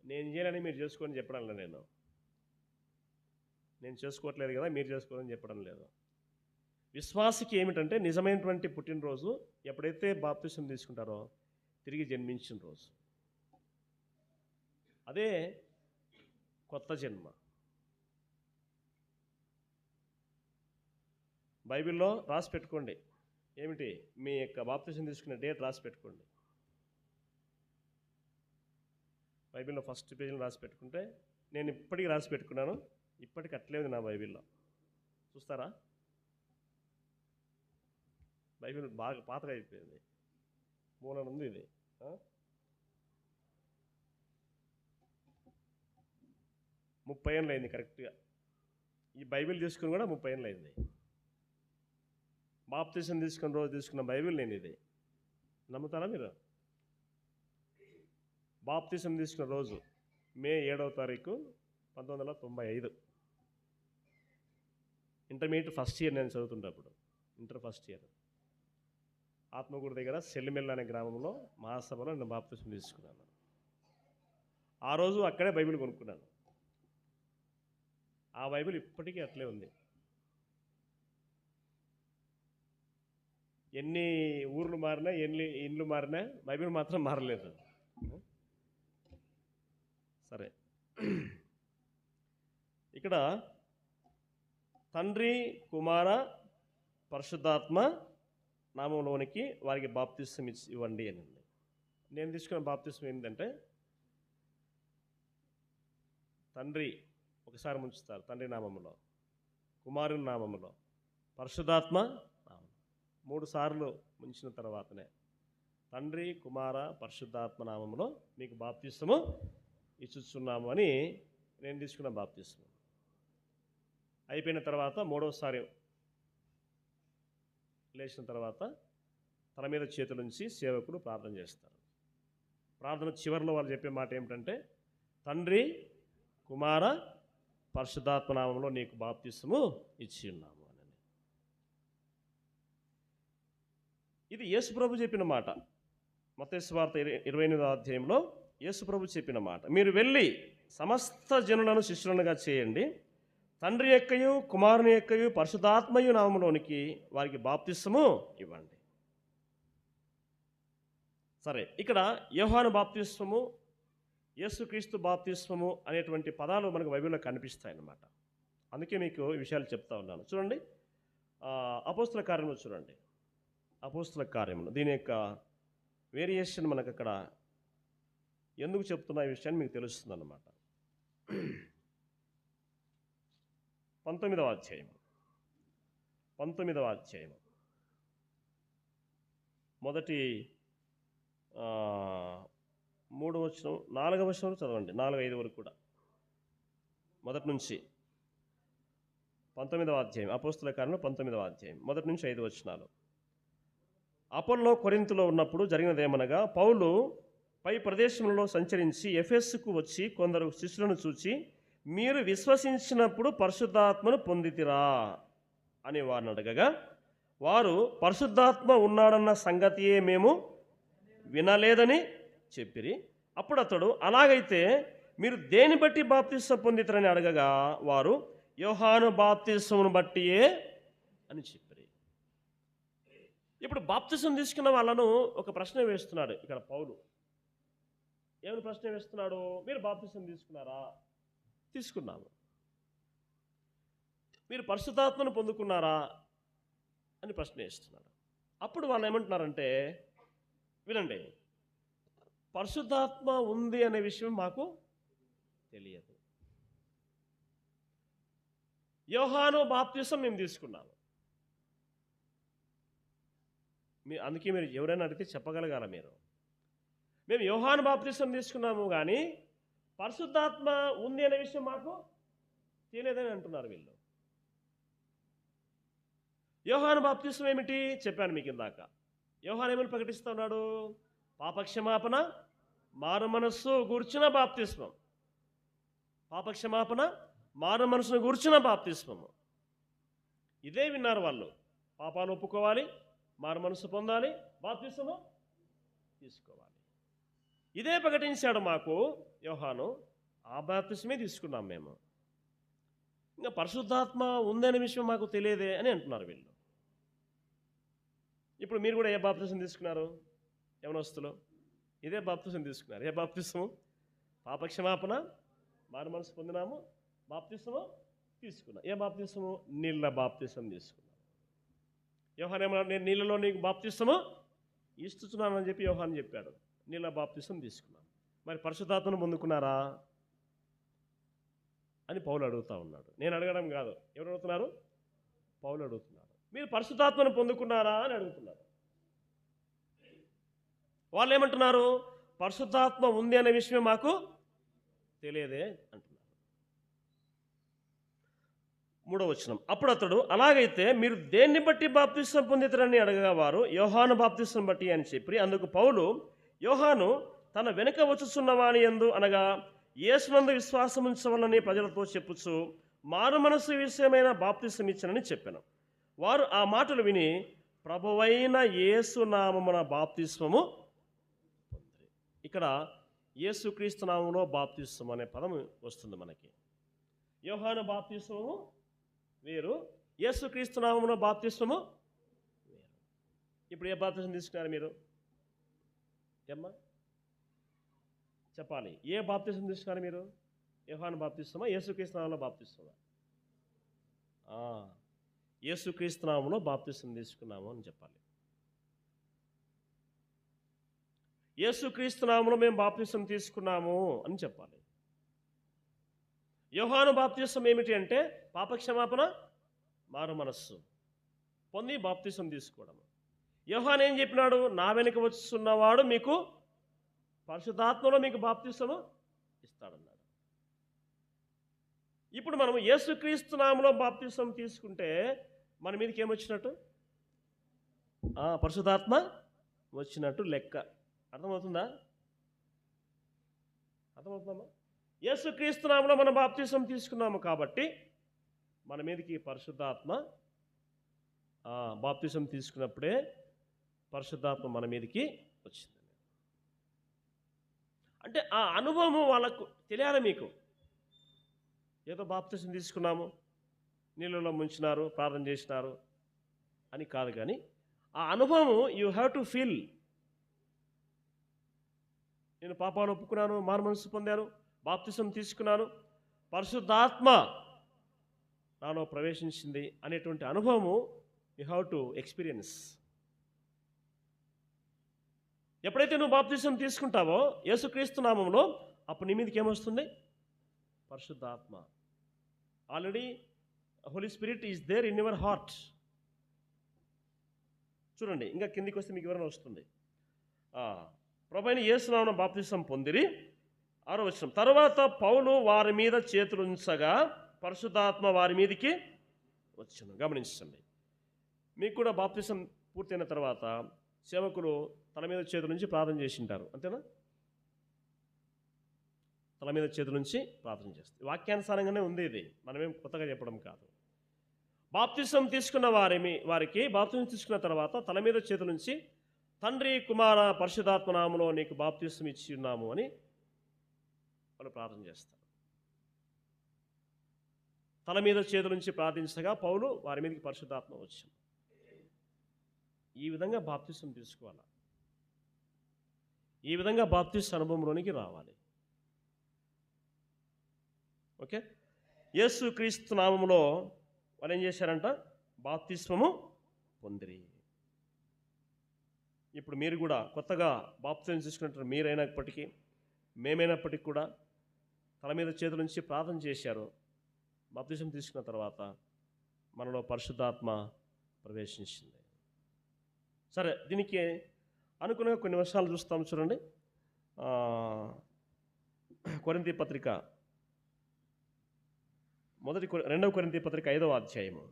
నేను చేయాలని మీరు చేసుకోని చెప్పడం లేదు, నేను చేసుకోవట్లేదు కదా మీరు చేసుకోవాలని చెప్పడం లేదు. విశ్వాసికి ఏమిటంటే నిజమైనటువంటి పుట్టినరోజు ఎప్పుడైతే బాప్తిస్మం తీసుకుంటారో తిరిగి జన్మించిన రోజు, అదే కొత్త జన్మ. బైబిల్లో రాసి పెట్టుకోండి, ఏమిటి మీ యొక్క బాప్తిస్మం తీసుకునే డేట్ రాసి పెట్టుకోండి. బైబిల్లో ఫస్ట్ పేజీలో రాసి పెట్టుకుంటే, నేను ఇప్పటికీ రాసి పెట్టుకున్నాను, ఇప్పటికి అట్లే ఉంది నా బైబిల్లో. చూస్తారా? బైబిల్ బాగా పాతగా అయిపోయింది, మూలన ఉంది ఇది. 30 ఏళ్ళు అయింది కరెక్ట్గా. ఈ బైబిల్ తీసుకుని కూడా 30 ఏళ్ళు అయింది. బాప్తిసం తీసుకున్న రోజు తీసుకున్న బైబిల్ నేను ఇది. నమ్ముతారా మీరు? బాప్తిసం తీసుకున్న రోజు మే 7వ తారీఖు 1995. ఇంటర్మీడియట్ ఫస్ట్ ఇయర్ నేను చదువుతుంటప్పుడు, ఇంటర్ ఫస్ట్ ఇయర్. ఆత్మకూరు దగ్గర సెల్లిమెల్ల అనే గ్రామంలో మహాసభలో నేను బాప్తిసం తీసుకున్నాను. ఆ రోజు అక్కడే బైబిల్ కొనుక్కున్నాను. ఆ బైబిల్ ఇప్పటికీ అట్లే ఉంది. ఎన్ని ఊర్లు మారినా, ఎన్ని ఇండ్లు మారినా బైబిల్ మాత్రం మారలేదు. సరే, ఇక్కడ తండ్రి, కుమార, పరిశుద్ధాత్మ నామంలోనికి వారికి బాప్తిసం ఇవ్వండి అని ఉంది. నేను తీసుకున్న బాప్తిసం ఏంటంటే, తండ్రి ఒకసారి ముంచుతారు తండ్రి నామములో, కుమారుని నామములో, పరిశుద్ధాత్మ నామం 3 సార్లు ముంచిన తర్వాతనే తండ్రి, కుమార, పరిశుద్ధాత్మ నామములో మీకు బాప్తిసము ఇచ్చుచున్నాము అని నేను తీసుకున్న బాప్తిసం. అయిపోయిన తర్వాత 3వసారి లేచిన తర్వాత తల మీద చేతులుంచి సేవకులు ప్రార్థన చేస్తారు. ప్రార్థన చివరిలో వాళ్ళు చెప్పే మాట ఏమిటంటే, తండ్రి, కుమార, పరిశుద్ధాత్మ నామంలో నీకు బాప్తిసము ఇచ్చి ఉన్నాము అని. ఇది యేసుప్రభు చెప్పిన మాట. మత్తయి సువార్త 28వ అధ్యాయంలో యేసుప్రభు చెప్పిన మాట. మీరు వెళ్ళి సమస్త జనులను శిష్యులనుగా చేయండి, తండ్రి యొక్కయు, కుమారుని యొక్కయు, పరిశుద్ధాత్మయు నామములోనికి వారికి బాప్తిసము ఇవ్వండి. సరే, ఇక్కడ యోహాను బాప్తిస్మము, యేసుక్రీస్తు బాప్తిస్మము అనేటువంటి పదాలు మనకు బైబిల్లో కనిపిస్తాయి అన్నమాట. అందుకే మీకు ఈ విషయాలు చెప్తా ఉన్నాను. చూడండి, అపోస్తుల కార్యములు చూడండి. అపోస్తుల కార్యములు దీని యొక్క వేరియేషన్ మనకు అక్కడ ఎందుకు చెప్తున్నా ఈ విషయాన్ని మీకు తెలుస్తుంది అన్నమాట. 19వ అధ్యాయం మొదటి 3వ వచనం, 4వ వచనం చదవండి, 4-5 వరకు కూడా. మొదటి నుంచి 19వ అధ్యాయం, అపోస్తుల కార్యంలో 19వ అధ్యాయం మొదటి నుంచి 5 వచనాలు. అపోల్లో కొరింథులో ఉన్నప్పుడు జరిగినదేమనగా, పౌలు పై ప్రదేశంలో సంచరించి ఎఫెసుకు వచ్చి కొందరు శిష్యులను చూచి, మీరు విశ్వసించినప్పుడు పరిశుద్ధాత్మను పొందితిరా అని వారిని అడగగా, వారు పరిశుద్ధాత్మ ఉన్నాడన్న సంగతియే మేము వినలేదని చెప్పిరి. అప్పుడు అతడు, అలాగైతే మీరు దేని బట్టి బాప్తిసం పొందితరని అడగగా, వారు యోహాను బాప్తిసమును బట్టియే అని చెప్పిరి. ఇప్పుడు బాప్తిసం తీసుకున్న వాళ్ళను ఒక ప్రశ్న వేస్తున్నాడు ఇక్కడ పౌలు. ఏమైనా ప్రశ్న వేస్తున్నాడు? మీరు బాప్తిసం తీసుకున్నారా? తీసుకున్నాము. మీరు పరిశుద్ధాత్మను పొందుకున్నారా అని ప్రశ్న వేస్తున్నాడు. అప్పుడు వాళ్ళు ఏమంటున్నారంటే, వినండి, పరిశుద్ధాత్మ ఉంది అనే విషయం మాకు తెలియదు. యోహాను బాప్తిసం మేము తీసుకున్నాము. అందుకే మీరు ఎవరైనా అడిగితే చెప్పగలగాల మీరు. మేము యోహాను బాప్తిసం తీసుకున్నాము కానీ పరిశుద్ధాత్మ ఉంది అనే విషయం మాకు తెలియదని అంటున్నారు వీళ్ళు. యోహాను బాప్తిసం ఏమిటి చెప్పాను మీకు ఇందాక. యోహాను ఏమని ప్రకటిస్తున్నాడు? పాపక్షమాపణ, మారు మనస్సు గూర్చిన బాప్తిస్మం. పాపక్షమాపణ, మారు మనసును గూర్చిన బాప్తిస్మము. ఇదే విన్నారు వాళ్ళు. పాపాలు ఒప్పుకోవాలి, మారు మనసు పొందాలి, బాప్తిస్మము తీసుకోవాలి. ఇదే ప్రకటించాడు మాకు యోహాను. ఆ బాప్తిస్మే తీసుకున్నాం మేము. ఇంకా పరిశుద్ధాత్మ ఉందనే విషయం మాకు తెలియదే అని అంటున్నారు వీళ్ళు. ఇప్పుడు మీరు కూడా ఏ బాప్తిసం తీసుకున్నారు? యవనస్తులు ఇదే బాప్తిసం తీసుకున్నారు. ఏ బాప్తిసము? పాపక్షమాపణ, మారు మనసు పొందినాము, బాప్తిసము తీసుకున్నాం. ఏ బాప్తిసము? నీళ్ళ బాప్తిసం తీసుకున్నాం. యోహాను ఏమన్నా, నేను నీళ్ళలో నీకు బాప్తిసము ఇస్తున్నానని చెప్పి యోహాను చెప్పాడు. నీళ్ళ బాప్తిసం తీసుకున్నాం. మరి పరిశుద్ధాత్మను పొందుకున్నారా అని పౌలు అడుగుతా ఉన్నాడు. నేను అడగడం కాదు, ఎవరు అడుగుతున్నారు? పౌలు అడుగుతున్నారు. మీరు పరిశుద్ధాత్మను పొందుకున్నారా అని అడుగుతున్నారు. వాళ్ళు ఏమంటున్నారు? పరిశుద్ధాత్మ ఉంది అనే విషయం మాకు తెలియదే అంటున్నారు. 3వ వచనం, అప్పుడు అతడు, అలాగైతే మీరు దేన్ని బట్టి బాప్తిసం పొందితరని అడగగా వారు, యోహాను బాప్తిసం బట్టి అని చెప్పి, అందుకు పౌలు, యోహాను తన వెనుక వచ్చుచున్నవాని యందు అనగా యేసునందు విశ్వాసం ఉంచవలని ప్రజలతో చెప్పుచు మారు మనసు విషయమైన బాప్తిసం ఇచ్చనని చెప్పాను. వారు ఆ మాటలు విని ప్రభువైన యేసు నామమున బాప్తిస్మము పొందిరి. ఇక్కడ యేసుక్రీస్తు నామములో బాప్తిస్మం అనే పదం వస్తుంది మనకి. యోహాను బాప్తిస్మము వేరు, యేసుక్రీస్తు నామమున బాప్తిస్మము వేరు. ఇప్పుడు ఏ బాప్తిసం తీసుకున్నారు మీరు? ఏమ్మా చెప్పాలి. ఏ బాప్తిసం తీసుకున్నారు మీరు? యోహాను బాప్తిస్మమా, యేసుక్రీస్తు నామములో బాప్తిస్మమా? యేసుక్రీస్తు నామములో బాప్తిసం తీసుకున్నాము అని చెప్పాలి. యేసుక్రీస్తు నామములో మేము బాప్తిసం తీసుకున్నాము అని చెప్పాలి. యోహాను బాప్తిసం ఏమిటి అంటే పాపక్షమాపణ, మారు మనస్సు పొంది బాప్తిసం తీసుకోవడం. యోహాను ఏం చెప్పినాడు? నా వెనుక వచ్చున్నవాడు మీకు పరిశుద్ధాత్మలో మీకు బాప్తిసము ఇస్తాడన్నాడు. ఇప్పుడు మనం యేసుక్రీస్తు నామములో బాప్తిసం తీసుకుంటే మన మీదకి ఏమొచ్చినట్టు? పరిశుద్ధాత్మ వచ్చినట్టు లెక్క. అర్థమవుతుందా? అర్థమవుతుందమ్మా? యేసుక్రీస్తు నామములో మనం బాప్తిసం తీసుకున్నాము కాబట్టి మన మీదకి పరిశుద్ధాత్మ, బాప్తిసం తీసుకున్నప్పుడే పరిశుద్ధాత్మ మన మీదకి వచ్చింది. అంటే ఆ అనుభవం వాళ్ళకు తెలియాలి. మీకు ఏదో బాప్తిసం తీసుకున్నాము, నీళ్ళలో ముంచినారు, ప్రార్థన చేసినారు అని కాదు, కానీ ఆ అనుభవం యూ హ్యావ్ టు ఫీల్. నేను పాపాలు ఒప్పుకున్నాను, మారు మనసు పొందాను, బాప్తిసం తీసుకున్నాను, పరిశుద్ధాత్మ నాలో ప్రవేశించింది అనేటువంటి అనుభవము యూ హ్యావ్ టు ఎక్స్పీరియన్స్. ఎప్పుడైతే నువ్వు బాప్తిసం తీసుకుంటావో యేసుక్రీస్తు నామంలో, అప్పుడు నీ మీదకి ఏమొస్తుంది? పరిశుద్ధాత్మ. Already Holy Spirit is there in your heart. చూడండి, ఇంకా కిందికి వస్తే మీకు వివరణ వస్తుంది. ప్రభువైన యేసు నామమున బాప్తిసం పొందిరి. 6వ వచనం, తరువాత పౌలు వారి మీద చేతులుంచగా పరిశుద్ధాత్మ వారి మీదకి వచ్చును. గమనించండి, మీకు కూడా బాప్తిసం పూర్తయిన తర్వాత సేవకులు తల మీద చేతుల నుంచి ప్రార్థన చేసి ఉంటారు, అంతేనా? తల మీద చేతుల నుంచి ప్రార్థన చేస్తారు. వాక్యానుసారంగానే ఉంది ఇది, మనమేం కొత్తగా చెప్పడం కాదు. బాప్తిసం తీసుకున్న వారికి బాప్తిసం తీసుకున్న తర్వాత తల మీద చేతుల నుంచి తండ్రి, కుమార, పరిశుద్ధాత్మ నామములో నీకు బాప్తిసం ఇచ్చి ఉన్నాము అని వాళ్ళు ప్రార్థన చేస్తారు. తల మీద చేతుల నుంచి ప్రార్థించగా పౌలు వారి మీదకి పరిశుద్ధాత్మ వచ్చింది. ఈ విధంగా బాప్తిసం తీసుకోవాలి. ఈ విధంగా బాప్తిస్మ అనుభవంలోనికి రావాలి. ఓకే, యేసుక్రీస్తు నామములో వాళ్ళు ఏం చేశారంట? బాప్తిస్మము పొందిరి. ఇప్పుడు మీరు కూడా కొత్తగా బాప్తిసం తీసుకున్నట్టు మీరైనప్పటికీ మేమైనప్పటికీ కూడా తల మీద చేతుల నుంచి ప్రార్థన చేశారు. బాప్తిసం తీసుకున్న తర్వాత మనలో పరిశుద్ధాత్మ ప్రవేశించింది. సరే, దీనికి అనుకున్న కొన్ని వర్షాలు చూస్తాం. చూడండి, కొరింథీ పత్రిక 2వ కొరింథీ పత్రిక 5వ అధ్యాయము.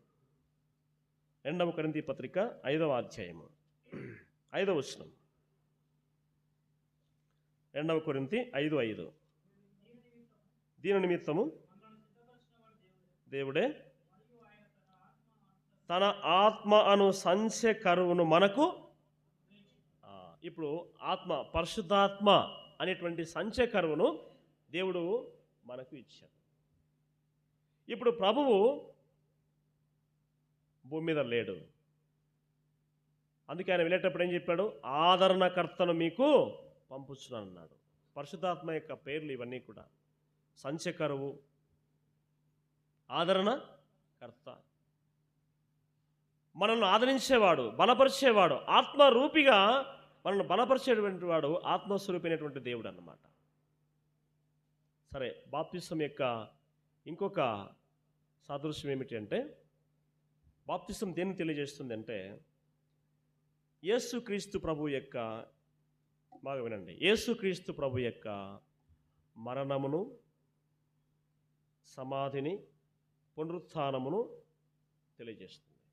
2వ కొరింథీ పత్రిక 5వ అధ్యాయము 5వ వచనం. 2వ కొరింథీ 5:5. దీని నిమిత్తము దేవుడే తన ఆత్మ అను సంచ కరువును మనకు, ఇప్పుడు ఆత్మ, పరిశుద్ధాత్మ అనేటువంటి సంచ కరువును దేవుడు మనకు ఇచ్చాడు. ఇప్పుడు ప్రభువు భూమి మీద లేడు, అందుకే ఆయన వెళ్ళేటప్పుడు ఏం చెప్పాడు? ఆదరణకర్తను మీకు పంపుచున్నాను అన్నాడు. పరిశుద్ధాత్మ యొక్క పేర్లు ఇవన్నీ కూడా: సంచకరువు, ఆదరణకర్త, మనల్ని ఆదరించేవాడు, బలపరిచేవాడు, ఆత్మరూపిగా మనల్ని బలపరిచేటువంటి వాడు ఆత్మస్వరూపైనటువంటి దేవుడు అన్నమాట. సరే, బాప్తిసం యొక్క ఇంకొక సాదృశ్యం ఏమిటి అంటే, బాప్తిసం దేన్ని తెలియజేస్తుంది అంటే, యేసుక్రీస్తు ప్రభు యొక్క, బాగా వినండి, యేసుక్రీస్తు ప్రభు యొక్క మరణమును, సమాధిని, పునరుత్థానమును తెలియజేస్తుంది.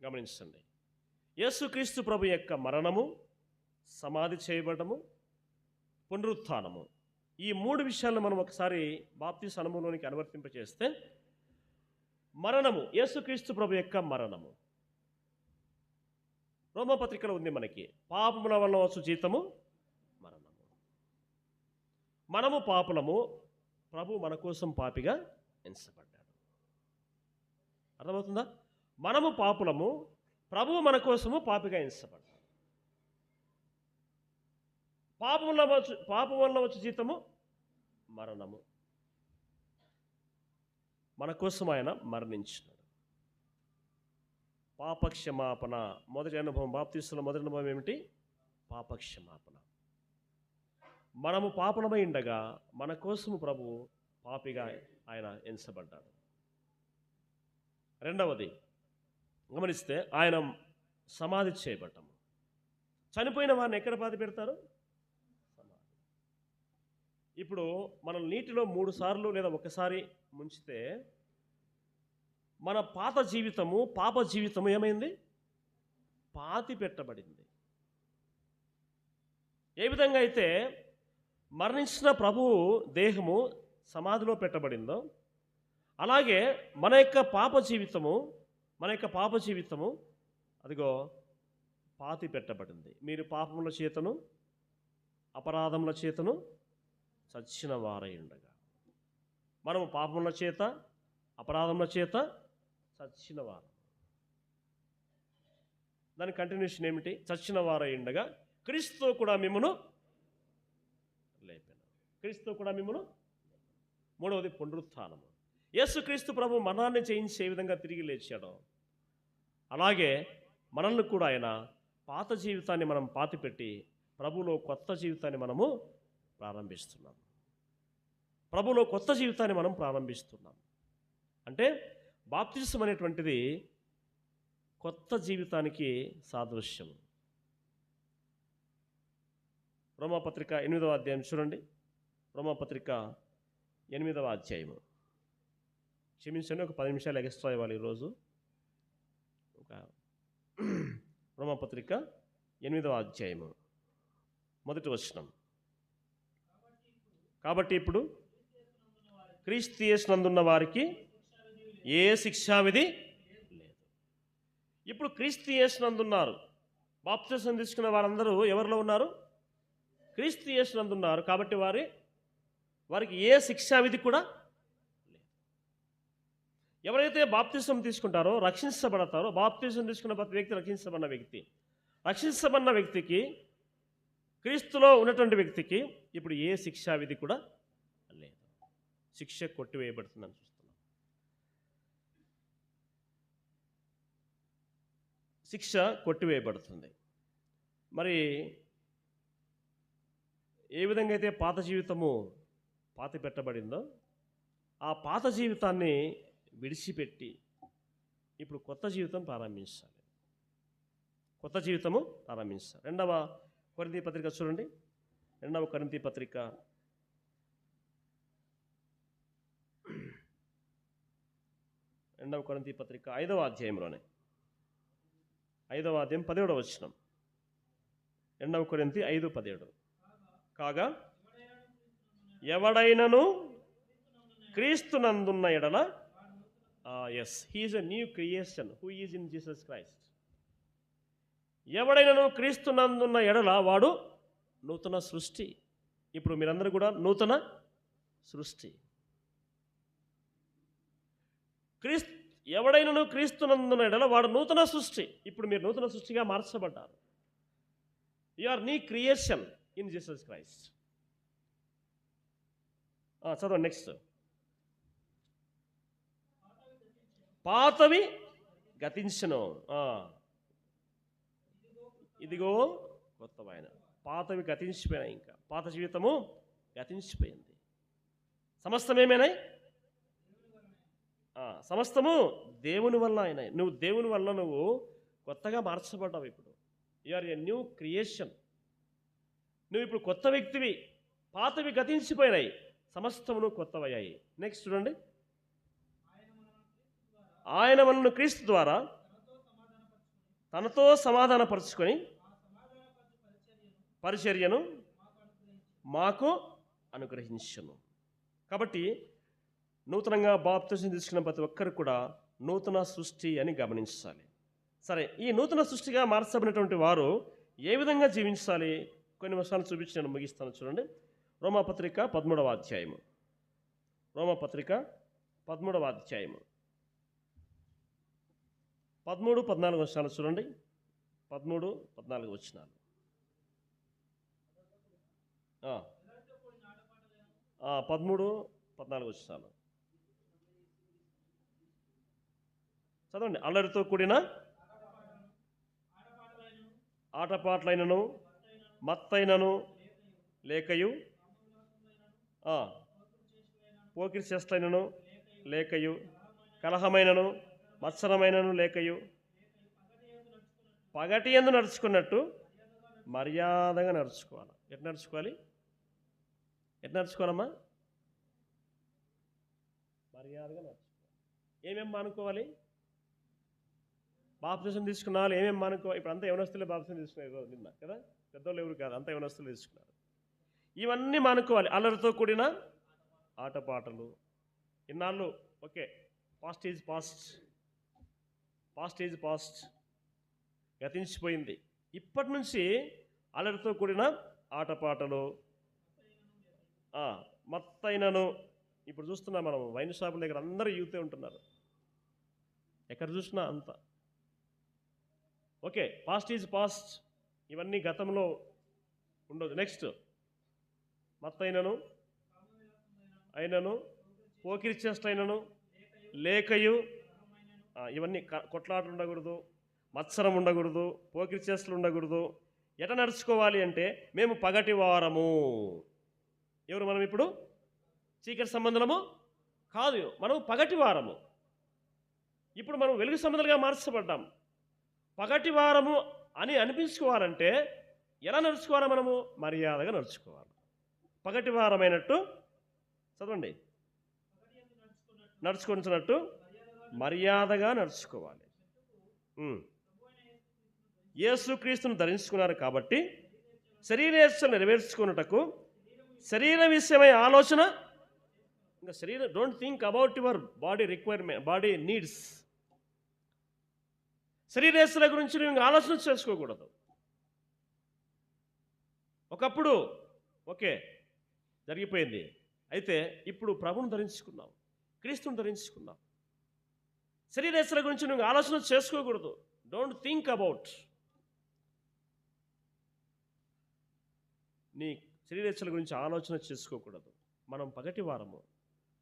గమనించండి, యేసుక్రీస్తు ప్రభు యొక్క మరణము, సమాధి చేయబడము, పునరుత్థానము, ఈ మూడు విషయాలను మనం ఒకసారి బాప్తిస అనుభవంలోనికి అనువర్తింపచేస్తే, మరణము, యేసుక్రీస్తు ప్రభు యొక్క మరణము, రోమపత్రికలో ఉంది మనకి, పాపముల వల్ల వచ్చు జీతము మరణము. మనము పాపులము, ప్రభు మన కోసం పాపిగా ఎంచబడ్డాడు. అర్థమవుతుందా? మనము పాపులము, ప్రభువు మన కోసము పాపిగా ఎంచబడ్డాడు. పాపం వల్ల వచ్చే జీతము మరణము. మన కోసం ఆయన మరణించినాడు. పాపక్షమాపణ మొదటి అనుభవం, బాప్తిస్మలో మొదటి అనుభవం ఏమిటి? పాపక్షమాపణ. మనము పాపలమై ఉండగా మన కోసము ప్రభు పాపిగా ఆయన ఎంచబడ్డాడు. రెండవది గమనిస్తే, ఆయన సమాధి చేయబడ్డాము. చనిపోయిన వారిని ఎక్కడ పాతి పెడతారు? సమాధి. ఇప్పుడు మనం నీటిలో 3 సార్లు లేదా ఒకసారి ముంచితే మన పాత జీవితము, పాప జీవితము ఏమైంది? పాతి పెట్టబడింది. ఏ విధంగా అయితే మరణించిన ప్రభువు దేహము సమాధిలో పెట్టబడిందో, అలాగే మన యొక్క పాప జీవితము అదిగో పాతి పెట్టబడింది. మీరు పాపముల చేతను, అపరాధముల చేతను చచ్చిన వారై ఉండగా, మనము పాపముల చేత, అపరాధముల చేత చచ్చిన వారు. దాని కంటిన్యూషన్ ఏమిటి? చచ్చిన వారై ఉండగా క్రీస్తుతో కూడా మిమ్మును లేపెను. క్రీస్తుతో కూడా మిమ్మును. మూడవది పునరుత్థానము. యేసుక్రీస్తు ప్రభు మరణాన్ని జయించి ఏ విధంగా తిరిగి లేచాడో, అలాగే మనల్ని కూడా ఆయన పాత జీవితాన్ని మనం పాతిపెట్టి ప్రభులో కొత్త జీవితాన్ని మనము ప్రారంభిస్తున్నాం. ప్రభులో కొత్త జీవితాన్ని మనం ప్రారంభిస్తున్నాం. అంటే బాప్తిసం అనేటువంటిది కొత్త జీవితానికి సాదృశ్యం. రోమాపత్రిక 8వ అధ్యాయం చూడండి. రోమాపత్రిక 8వ అధ్యాయము. క్షమించండి, ఒక 10 నిమిషాలు ఎక్స్ట్రా ఇవ్వాలి ఈరోజు. రోమాపత్రిక 8వ అధ్యాయము మొదటి వచనం. కాబట్టి ఇప్పుడు క్రీస్తు యేసునందున్న వారికి ఏ శిక్షావిధి లేదు. ఇప్పుడు క్రీస్తు యేసునందున్నారు. బాప్తిసం తీసుకున్న వారందరూ ఎవరిలో ఉన్నారు? క్రీస్తు యేసునందున్నారు. కాబట్టి వారికి ఏ శిక్షావిధి కూడా లేదు. ఎవరైతే బాప్తిసం తీసుకుంటారో, రక్షించబడతారో, బాప్తిసం తీసుకున్న ప్రతి వ్యక్తి రక్షించబడిన వ్యక్తి. రక్షించబడిన వ్యక్తికి, క్రీస్తులో ఉన్నటువంటి వ్యక్తికి ఇప్పుడు ఏ శిక్షావిధి కూడా లేదు. శిక్ష కొట్టివేయబడుతుందని చూస్తున్నాం. శిక్ష కొట్టివేయబడుతుంది. మరి ఏ విధంగా అయితే పాత జీవితము పాతి పెట్టబడిందో, ఆ పాత జీవితాన్ని విడిచిపెట్టి ఇప్పుడు కొత్త జీవితం ప్రారంభించాలి. కొత్త జీవితము ప్రారంభించాలి. 2వ కొరింథీ పత్రిక చూడండి. 2వ కొరింథీ పత్రిక 5వ అధ్యాయంలోనే, 5వ అధ్యాయం 17వ వచనం. 2వ కొరింథీ 5:17. కాగా ఎవడైనను క్రీస్తునందున్న ఎడల, yes, he is a new creation who is in Jesus Christ. ఎవడైనను క్రీస్తునందున్న ఎడల వాడు నూతన సృష్టి. ఇప్పుడు మీరందరూ కూడా నూతన సృష్టి. ఎవడైనను క్రీస్తునందున్న ఎడల వాడు నూతన సృష్టి. ఇప్పుడు మీరు నూతన సృష్టిగా మార్చబడ్డారు. You are new creation in Jesus Christ. చదవండి నెక్స్ట్. పాతవి గతించను, ఇదిగో కొత్తవైన. పాతవి గతించిపోయినాయి. ఇంకా పాత జీవితము గతించిపోయింది. సమస్తమేమైనాయి? సమస్తము దేవుని వల్ల అయినాయి. నువ్వు దేవుని వల్ల నువ్వు కొత్తగా మార్చబడ్డావు. ఇప్పుడు you are a new creation. నువ్వు ఇప్పుడు కొత్త వ్యక్తివి. పాతవి గతించిపోయినాయి, సమస్తమును కొత్తవయ్యాయి. నెక్స్ట్ చూడండి. ఆయన మనల్ని క్రీస్తు ద్వారా తనతో సమాధానపరుచుకొని పరిచర్యను మాకు అనుగ్రహించును. కాబట్టి నూతనంగా బాప్తిసం తీసుకున్న ప్రతి ఒక్కరు కూడా నూతన సృష్టి అని గమనించాలి. సరే, ఈ నూతన సృష్టిగా మార్చబడినటువంటి వారు ఏ విధంగా జీవించాలి? కొన్ని విషయాలు చూపించి నేను ముగిస్తాను. చూడండి, రోమాపత్రిక 13వ అధ్యాయము. రోమాపత్రిక 13వ అధ్యాయము 13-14 వచనాలు చూడండి. 13-14 వచనాలు. 13-14 వచనాలు చదవండి. అల్లరితో కూడిన ఆటపాట్లైనను మత్తైనను లేకయు, పోకిరి చేష్టలైనను లేకయు, కలహమైనను మత్సరమైనను లేకయు, పగటి యందు నడుచుకున్నట్టు మర్యాదగా నడుచుకోవాలి. ఎట్లా నడుచుకోవాలి? ఎట్లా నడుచుకోవాలమ్మా? మర్యాదగా నడుచుకోవాలి. ఏమేమి మానుకోవాలి? బాప్తిసం తీసుకున్న వాళ్ళు ఏమేమి మానుకోవాలి? ఇప్పుడు అంతా యవనస్తులే బాప్తిసం తీసుకున్నారు నిన్న కదా, పెద్దోళ్ళు ఎవరు కాదు, అంతా యవనస్తులు తీసుకున్నారు. ఇవన్నీ మానుకోవాలి. అల్లరితో కూడిన ఆటపాటలు. ఇన్నాళ్ళు okay, past is past, past is past, గతించిపోయింది. ఇప్పటి నుంచి అల్లరితో కూడిన ఆటపాటలు, మత్తైనను. ఇప్పుడు చూస్తున్నాం మనం వైన్ షాపుల దగ్గర అందరూ యూతే ఉంటున్నారు, ఎక్కడ చూసినా అంత ఓకే. పాస్ట్ ఈజ్ పాస్ట్, ఇవన్నీ గతంలో ఉండదు. నెక్స్ట్, మత్తైనను అయినను, పోకిరి చేష్టైనను లేకయు, ఇవన్నీ కొట్లాట ఉండకూడదు, మత్సరం ఉండకూడదు, పోకిరి చేష్టలు ఉండకూడదు. ఎట నడుచుకోవాలి అంటే, మేము పగటి వారము. ఎవరు మనం? ఇప్పుడు చీకటి సంబంధము కాదు, మనం పగటి వారము. ఇప్పుడు మనం వెలుగు సంబంధాలుగా మార్చబడ్డాం. పగటి వారము అని అనిపించుకోవాలంటే ఎలా నడుచుకోవాలి? మనము మర్యాదగా నడుచుకోవాలి. పగటి వారమైనట్టు చదవండి, నడుచుకున్నట్టు మర్యాదగా నడుచుకోవాలి. యేసుక్రీస్తును ధరించుకున్నారు కాబట్టి శరీరేచ్ఛను నెరవేర్చుకున్నటకు శరీర విషయమై ఆలోచన, ఇంకా శరీరం, don't think about your body requirement, body needs. శరీరేచ్ఛల గురించి నువ్వు ఇంకా ఆలోచన చేసుకోకూడదు. ఒకప్పుడు ఓకే జరిగిపోయింది, అయితే ఇప్పుడు ప్రభువును ధరించుకున్నాం, క్రీస్తుని ధరించుకున్నాం. శరీరేచ్ఛల గురించి నువ్వు ఆలోచన చేసుకోకూడదు. Don't think about. నీ శరీరేచ్ఛల గురించి ఆలోచన చేసుకోకూడదు. మనం పగటి వారము,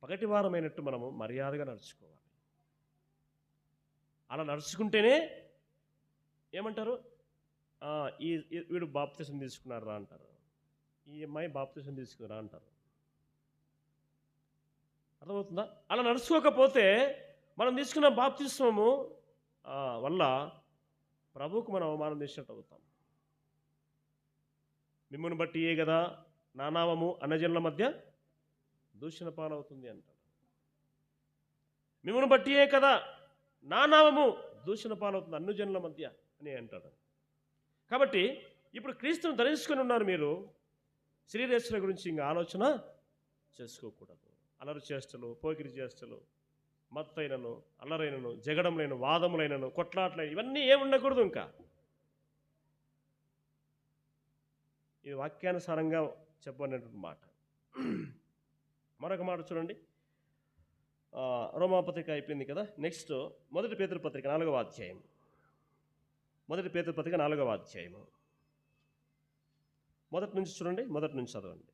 పగటి వారమైనట్టు మనము మర్యాదగా నడుచుకోవాలి. అలా నడుచుకుంటేనే ఏమంటారు? వీడు బాప్తిసం తీసుకున్నారా అంటారు, ఈ అమ్మాయి బాప్తిసం తీసుకున్నారా అంటారు. అర్థమవుతుందా? అలా నడుచుకోకపోతే మనం తీసుకున్న బాప్తిస్మము వల్ల ప్రభువుకు మనం అవమానం చేసినట్టు అవుతాం. మిమ్మును బట్టి ఏ కదా నా నామము అన్యజనుల మధ్య దూషణ పాలవుతుంది అంటాడు. మిమ్మును బట్టి ఏ కదా నా నామము దూషణ పాలవుతుంది అన్యజనుల మధ్య అని అంటాడు. కాబట్టి ఇప్పుడు క్రీస్తును ధరించుకొని ఉన్నారు మీరు. శరీరేచ్ఛల గురించి ఇంకా ఆలోచన చేసుకోకూడదు. అల్లరి చేష్టలు, పోకిరి చేష్టలు, మత్తైనను, అల్లరైనను, జగడంలైన, వాదములైనను, కొట్లాట్లైన, ఇవన్నీ ఏమి ఉండకూడదు. ఇంకా ఇది వాక్యానుసారంగా చెప్పబడినటువంటి మాట. మరొక మాట చూడండి, రోమాపత్రిక అయిపోయింది కదా. నెక్స్ట్ మొదటి పేతురు పత్రిక 4వ అధ్యాయం. మొదటి పేతురు పత్రిక 4వ అధ్యాయము మొదటి నుంచి చూడండి, మొదటి నుంచి చదవండి.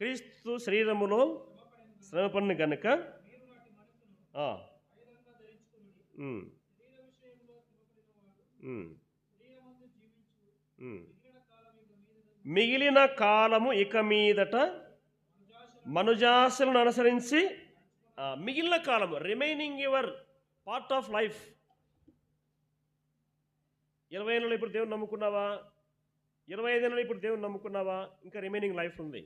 క్రీస్తు శరీరములో శ్రమపడిన గనుక మిగిలిన కాలము ఇక మీదట మనుజాశలను అనుసరించి మిగిలిన కాలము, remaining your part of life. 20 ఏళ్ళలో ఇప్పుడు దేవుని నమ్ముకున్నావా, 25 ఏళ్ళలో ఇప్పుడు దేవుని నమ్ముకున్నావా, ఇంకా రిమైనింగ్ లైఫ్ ఉంది.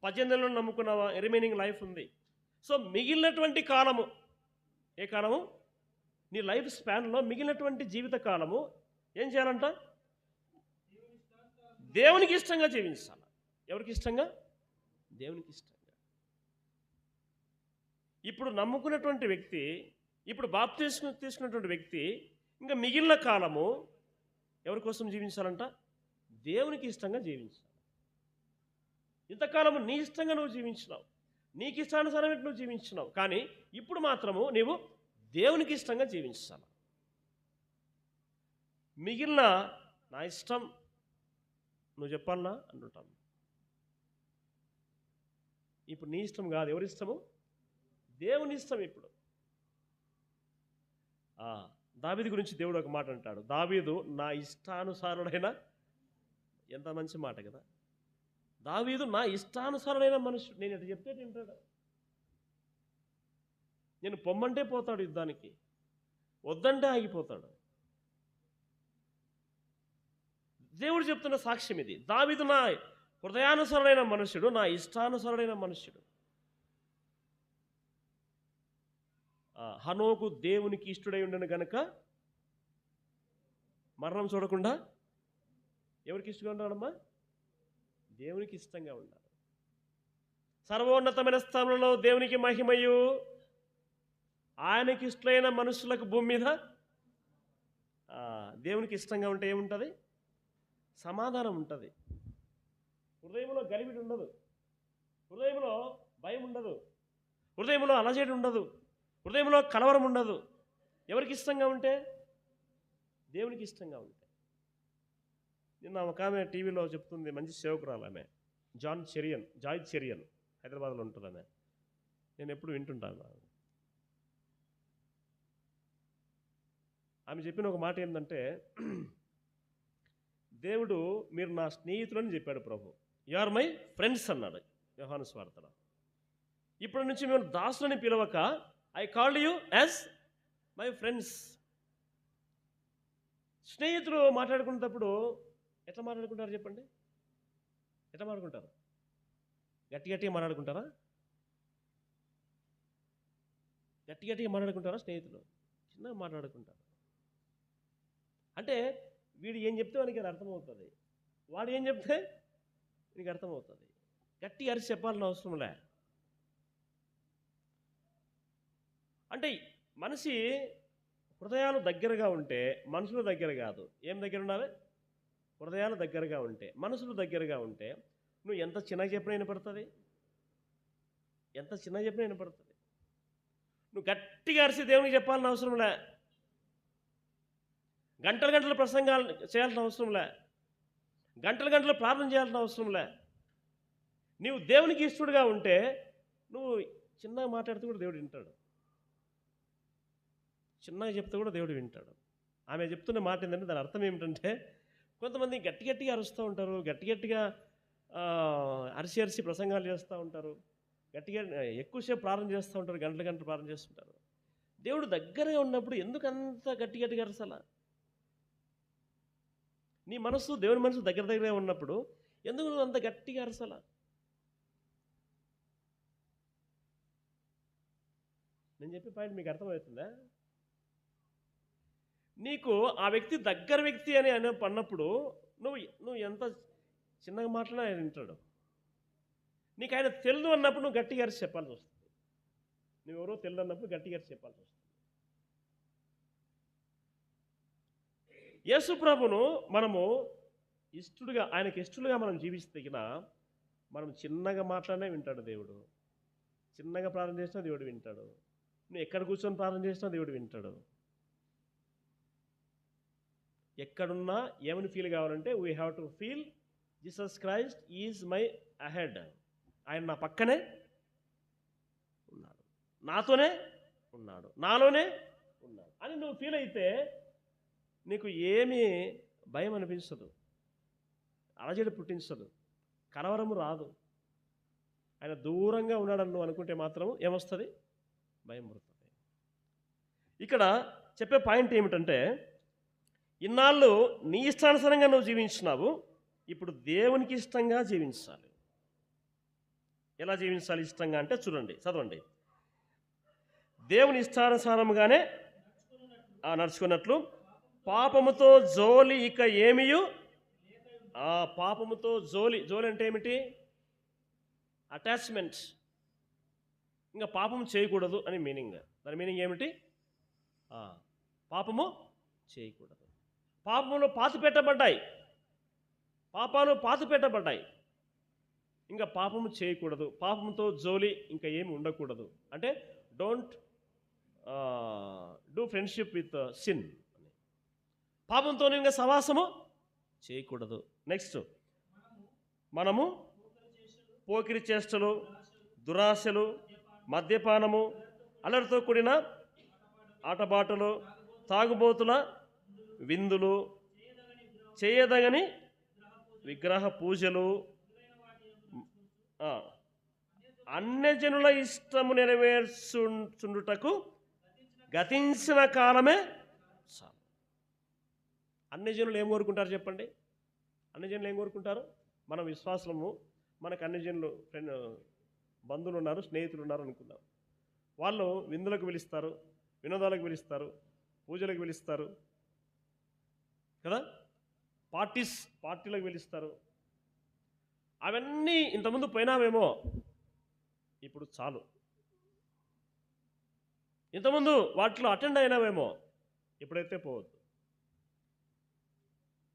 18 ఏళ్ళలో నమ్ముకున్నావా, రిమైనింగ్ లైఫ్ ఉంది. సో మిగిలినటువంటి కాలము, ఏ కాలము? నీ లైఫ్ స్పాన్లో మిగిలినటువంటి జీవిత కాలము ఏం చేయాలంట? దేవునికి ఇష్టంగా జీవించాలి. ఎవరికి ఇష్టంగా? దేవునికి ఇష్టంగా. ఇప్పుడు నమ్ముకున్నటువంటి వ్యక్తి, ఇప్పుడు బాప్తిస్మం తీసుకున్నటువంటి వ్యక్తి ఇంకా మిగిలిన కాలము ఎవరి కోసం జీవించాలంట? దేవునికి ఇష్టంగా జీవించాలి. ఇంతకాలము నీ ఇష్టంగా నువ్వు జీవించినావు, నీకు ఇష్టానుసారం నువ్వు జీవించినావు. కానీ ఇప్పుడు మాత్రము నీవు దేవునికి ఇష్టంగా జీవించాలి. మిగిలిన నా ఇష్టం నువ్వు చెప్పాలనా అంటుంటాను. ఇప్పుడు నీ ఇష్టం కాదు, ఎవరి ఇష్టము? దేవుని ఇష్టం. ఇప్పుడు దావీదు గురించి దేవుడు ఒక మాట అంటాడు. దావీదు నా ఇష్టానుసారుడైన, ఎంత మంచి మాట కదా. దావీదు నా ఇష్టానుసారుడైన మనుషుడు, నేను ఎటు చెప్తే తింటాడు. నేను పొమ్మంటే పోతాడు యుద్ధానికి, వద్దంటే ఆగిపోతాడు. దేవుడు చెప్తున్న సాక్ష్యం ఇది. దావీదు నా హృదయానుసరుడైన మనుష్యుడు, నా ఇష్టానుసరుడైన మనుష్యుడు. హనోకు దేవునికి ఇష్టడై ఉండను గనక మరణం చూడకుండా ఎవరికి ఇష్టంగా ఉన్నాడమ్మా? దేవునికి ఇష్టంగా ఉన్నాడు. సర్వోన్నతమైన స్థానంలో దేవునికి మహిమయు, ఆయనకి ఇష్టమైన మనుషులకు భూమి మీద. దేవునికి ఇష్టంగా ఉంటే ఏముంటుంది? సమాధానం ఉంటుంది. హృదయంలో గలిబిడి ఉండదు, హృదయంలో భయం ఉండదు, హృదయంలో అలజడి ఉండదు, హృదయంలో కలవరం ఉండదు. ఎవరికి ఇష్టంగా ఉంటే? దేవునికి ఇష్టంగా ఉంటే. నిన్న ఒక ఆమె టీవీలో చెప్తుంది, మంచి సేవకురాలు ఆమె, జాయ్ చెరియన్, హైదరాబాద్లో ఉంటుంది ఆమె. నేను ఎప్పుడు వింటుంటాను. ఆమె చెప్పిన ఒక మాట ఏంటంటే, దేవుడు మీరు నా స్నేహితులని చెప్పాడు ప్రభు. యు ఆర్ మై ఫ్రెండ్స్ అన్నాడు యోహాను సువార్తలో. ఇప్పటి నుంచి మేము దాసులని పిలవక I called you as my friends. స్నేహితులు మాట్లాడుకునేటప్పుడు ఎట్లా మాట్లాడుకుంటారు చెప్పండి? ఎట్లా మాట్లాడుకుంటారు? గట్టిగా మాట్లాడుకుంటారా? గట్టిగా మాట్లాడుకుంటారా? స్నేహితులు చిన్నగా మాట్లాడుకుంటారు. అంటే వీడు ఏం చెప్తే వానికి అది అర్థమవుతుంది, వాడు ఏం చెప్తే నీకు అర్థమవుతుంది. గట్టి అరిచి చెప్పాలని అవసరంలే. అంటే మనిషి హృదయాలు దగ్గరగా ఉంటే మనుషులు దగ్గర కాదు. ఏం దగ్గర ఉండాలి? హృదయాలు దగ్గరగా ఉంటే, మనసులు దగ్గరగా ఉంటే నువ్వు ఎంత చిన్నగా చెప్పినా వినపడుతుంది, ఎంత చిన్నగా చెప్పినా వినపడుతుంది. నువ్వు గట్టిగా అరిచి దేవునికి చెప్పాలని అవసరంలే, గంటల ప్రసంగాలు చేయాల్సిన అవసరంలే, గంటల ప్రార్థన చేయాల్సిన అవసరంలే. నీవు దేవునికి ఇష్టడుగా ఉంటే నువ్వు చిన్నగా మాట్లాడితే కూడా దేవుడు వింటాడు, చిన్నగా చెప్తే కూడా దేవుడు వింటాడు. ఆమె చెప్తున్న మాట ఏంటంటే దాని అర్థం ఏమిటంటే, కొంతమంది గట్టిగా అరుస్తూ ఉంటారు, గట్టిగా అరిసి ప్రసంగాలు చేస్తూ ఉంటారు, గట్టిగా ఎక్కువసేపు ప్రార్థన చేస్తూ ఉంటారు, గంటలు ప్రార్థన చేస్తుంటారు. దేవుడు దగ్గరగా ఉన్నప్పుడు ఎందుకు అంత గట్టిగా అరసాలా? నీ మనసు దేవుని మనసు దగ్గరగా ఉన్నప్పుడు ఎందుకు నువ్వు అంత గట్టిగా అరసాలా? నేను చెప్పే పాయింట్ మీకు అర్థమవుతుందా? నీకు ఆ వ్యక్తి దగ్గర వ్యక్తి అని అన్నప్పుడు నువ్వు ఎంత చిన్నగా మాట్లాడినా ఆయన వింటాడు. నీకు ఆయన తెలియదు అన్నప్పుడు నువ్వు గట్టిగా అరిచి చెప్పాల్సి వస్తుంది. నువ్వెవరో తెలియదు అన్నప్పుడు గట్టిగా అరిచి చెప్పాల్సి వస్తుంది. యేసు ప్రభును మనము ఇష్టడుగా, ఆయనకి ఇష్టడుగా మనం జీవిస్తే మనం చిన్నగా మాట్లాడినా వింటాడు దేవుడు, చిన్నగా ప్రార్థన చేసినా దేవుడు వింటాడు, నువ్వు ఎక్కడ కూర్చొని ప్రార్థన చేసినా దేవుడు వింటాడు. ఎక్కడున్నా ఏమని ఫీల్ కావాలంటే we have to feel Jesus Christ is my ahead. ఆయన నా పక్కనే ఉన్నాడు, నాతోనే ఉన్నాడు, నాలోనే ఉన్నాడు అని నువ్వు ఫీల్ అయితే నీకు ఏమీ భయం అనిపించదు. అలజడి పుట్టించదు, కలవరము రాదు. ఆయన దూరంగా ఉన్నాడని నువ్వు అనుకుంటే మాత్రం ఏమొస్తుంది? భయం పుడుతుంది. ఇక్కడ చెప్పే పాయింట్ ఏమిటంటే, ఇన్నాళ్ళు నీ ఇష్టానుసారంగా నువ్వు జీవించినావు, ఇప్పుడు దేవునికి ఇష్టంగా జీవించాలి. ఎలా జీవించాలి ఇష్టంగా అంటే చూడండి, చదవండి. దేవుని ఇష్టానుసారముగానే నడుచుకున్నట్లు పాపముతో జోలి ఇక ఏమియు, పాపముతో జోలి అంటే ఏమిటి? అటాచ్మెంట్. ఇంకా పాపము చేయకూడదు అని మీనింగ్. దాని మీనింగ్ ఏమిటి? పాపము చేయకూడదు. పాపములో పాతి పెట్టబడ్డాయి, పాపాలు పాతి పెట్టబడ్డాయి, ఇంకా పాపము చేయకూడదు. పాపంతో జోలి ఇంకా ఏమి ఉండకూడదు. అంటే don't do friendship with sin. పాపంతో ఇంకా సవాసము చేయకూడదు. నెక్స్ట్, మనము పోకిరి చేష్టలు, దురాశలు, మద్యపానము, అల్లరితో కూడిన ఆటబాటలు, తాగుబోతుల విందులు, చేయదగని విగ్రహ పూజలు, అన్యజనుల ఇష్టము నెరవేర్చుండుటకు గతించిన కాలమే చాలు. అన్యజనులు ఏం కోరుకుంటారు చెప్పండి? అన్యజనులు ఏం కోరుకుంటారు? మనం విశ్వాసము, మనకు అన్యజనులు బంధువులు ఉన్నారు, స్నేహితులు ఉన్నారు అనుకుందాం. వాళ్ళు విందులకు పిలుస్తారు, వినోదాలకు పిలుస్తారు, పూజలకు పిలుస్తారు కదా, పార్టీలకు పిలుస్తారు. అవన్నీ ఇంతకుముందు పోయినావేమో, ఇప్పుడు చాలు. ఇంతకుముందు వాటిలో అటెండ్ అయినావేమో, ఇప్పుడైతే పోవద్దు.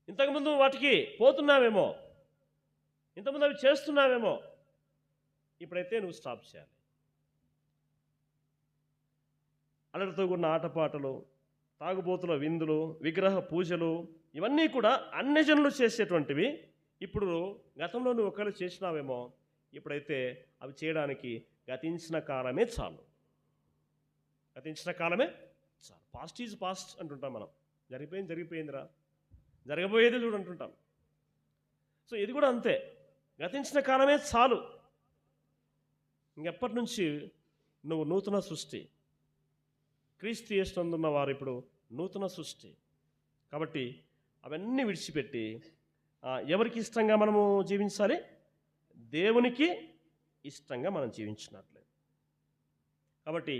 ఇంతకుముందు వాటికి పోతున్నావేమో, ఇంతకుముందు అవి చేస్తున్నావేమో, ఇప్పుడైతే నువ్వు స్టాప్ చేయాలి. అల్లరితో కూడిన ఆటపాటలు, తాగుబోతుల విందులు, విగ్రహ పూజలు, ఇవన్నీ కూడా అన్యజనులు చేసేటువంటివి. ఇప్పుడు గతంలో నువ్వు ఒకవేళ చేసినావేమో, ఇప్పుడైతే అవి చేయడానికి గతించిన కాలమే చాలు. గతించిన కాలమే చాలు. పాస్ట్ ఈజ్ పాస్ట్ అంటుంటాం మనం. జరిగిపోయిందిరా, జరగబోయేది చూడు అంటుంటాం. సో ఇది కూడా అంతే, గతించిన కాలమే చాలు. ఇంకెప్పటి నుంచి నువ్వు నూతన సృష్టి. క్రీస్తు యేసునందున్న వారు ఇప్పుడు నూతన సృష్టి. కాబట్టి అవన్నీ విడిచిపెట్టి ఎవరికి ఇష్టంగా మనము జీవించాలి? దేవునికి ఇష్టంగా మనం జీవించినట్లే. కాబట్టి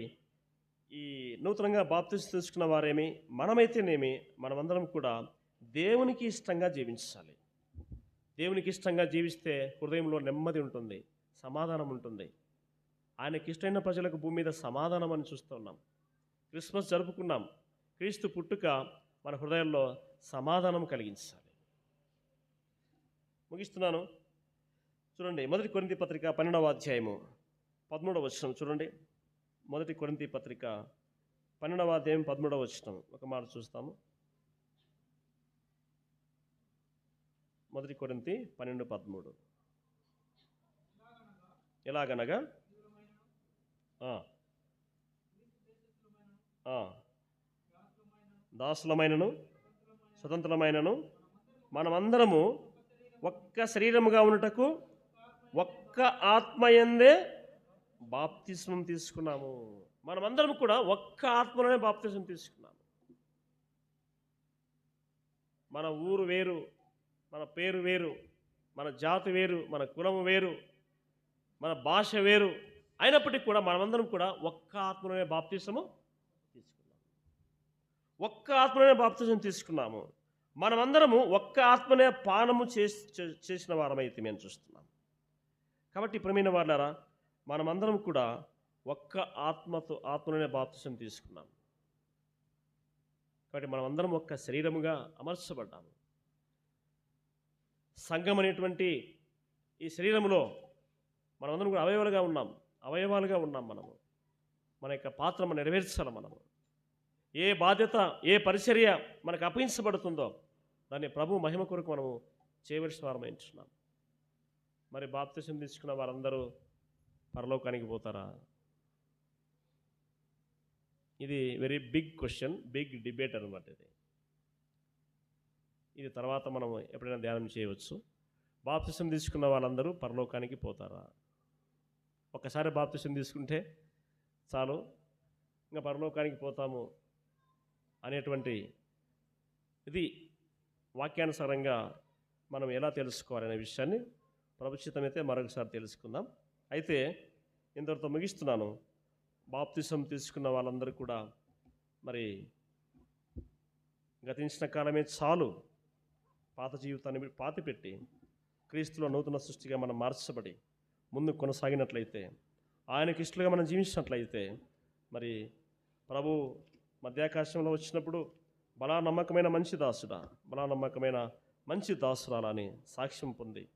ఈ నూతనంగా బాప్తిసం తీసుకున్న వారేమి, మనమైతేనేమి, మనమందరం కూడా దేవునికి ఇష్టంగా జీవించాలి. దేవునికి ఇష్టంగా జీవిస్తే హృదయంలో నెమ్మది ఉంటుంది, సమాధానం ఉంటుంది. ఆయనకి ఇష్టమైన ప్రజలకు భూమి మీద సమాధానం అని చూస్తూ ఉన్నాం. క్రిస్మస్ జరుపుకున్నాం. క్రీస్తు పుట్టుక మన హృదయంలో సమాధానం కలిగించాలి. ముగిస్తున్నాను. చూడండి, 1 కొరింథీ పత్రిక 12వ అధ్యాయము 13వ వచనం చూడండి. 1 కొరింథీ పత్రిక 12వ అధ్యాయం 13వ వచనం ఒక మాట చూస్తాము. 1 కొరింథీ 12:13. ఎలాగనగా దాసులమైనను స్వతంత్రమైనను మనమందరము ఒక్క శరీరముగా ఉన్నటకు ఒక్క ఆత్మయందే బాప్తిస్మం తీసుకున్నాము. మనమందరం కూడా ఒక్క ఆత్మలోనే బాప్తిస్మం తీసుకున్నాము. మన ఊరు వేరు, మన పేరు వేరు, మన జాతి వేరు, మన కులము వేరు, మన భాష వేరు అయినప్పటికీ కూడా మనమందరం కూడా ఒక్క ఆత్మలోనే బాప్తిస్మము తీసుకున్నాము. ఒక్క ఆత్మలోనే బాప్తిస్మం తీసుకున్నాము. మనమందరము ఒక్క ఆత్మనే పానము చేసిన వారమైతే మేము చూస్తున్నాం. కాబట్టి ప్రియమైన వారులారా, మనమందరం కూడా ఒక్క ఆత్మలోనే బాప్తిసం తీసుకున్నాం. కాబట్టి మనమందరం ఒక్క శరీరముగా అమర్చబడ్డాము. సంఘం అనేటువంటి ఈ శరీరంలో మనమందరం కూడా అవయవాలుగా ఉన్నాం. మన యొక్క పాత్ర నెరవేర్చాలి. మనము ఏ బాధ్యత, ఏ పరిచర్య మనకు అప్పగించబడుతుందో దాన్ని ప్రభు మహిమ కొరకు మనము చేయవలసిన వారమై ఉంటున్నాం. మరి బాప్తిసం తీసుకున్న వారందరూ పరలోకానికి పోతారా? ఇది very big question, big debate అనమాట. ఇది తర్వాత మనం ఎప్పుడైనా ధ్యానం చేయవచ్చు. బాప్తిసం తీసుకున్న వాళ్ళందరూ పరలోకానికి పోతారా? ఒకసారి బాప్తిసం తీసుకుంటే చాలు, ఇంకా పరలోకానికి పోతాము అనేటువంటి ఇది వాక్యానుసారంగా మనం ఎలా తెలుసుకోవాలనే విషయాన్ని ప్రభుత్వమైతే మరొకసారి తెలుసుకుందాం. అయితే ఇంతటితో ముగిస్తున్నాను. బాప్తిసం తీసుకున్న వాళ్ళందరూ కూడా మరి గతించిన కాలమే చాలు, పాత జీవితాన్ని పాతిపెట్టి క్రీస్తులో నూతన సృష్టిగా మనం మార్చబడి ముందు కొనసాగినట్లయితే, ఆయనకి ఇష్టలుగా మనం జీవించినట్లయితే, మరి ప్రభు మధ్యాకాశంలో వచ్చినప్పుడు బలా నమ్మకమైన మంచి దాసుడా, బలా నమ్మకమైన మంచి దాసురాలని సాక్ష్యం పొంది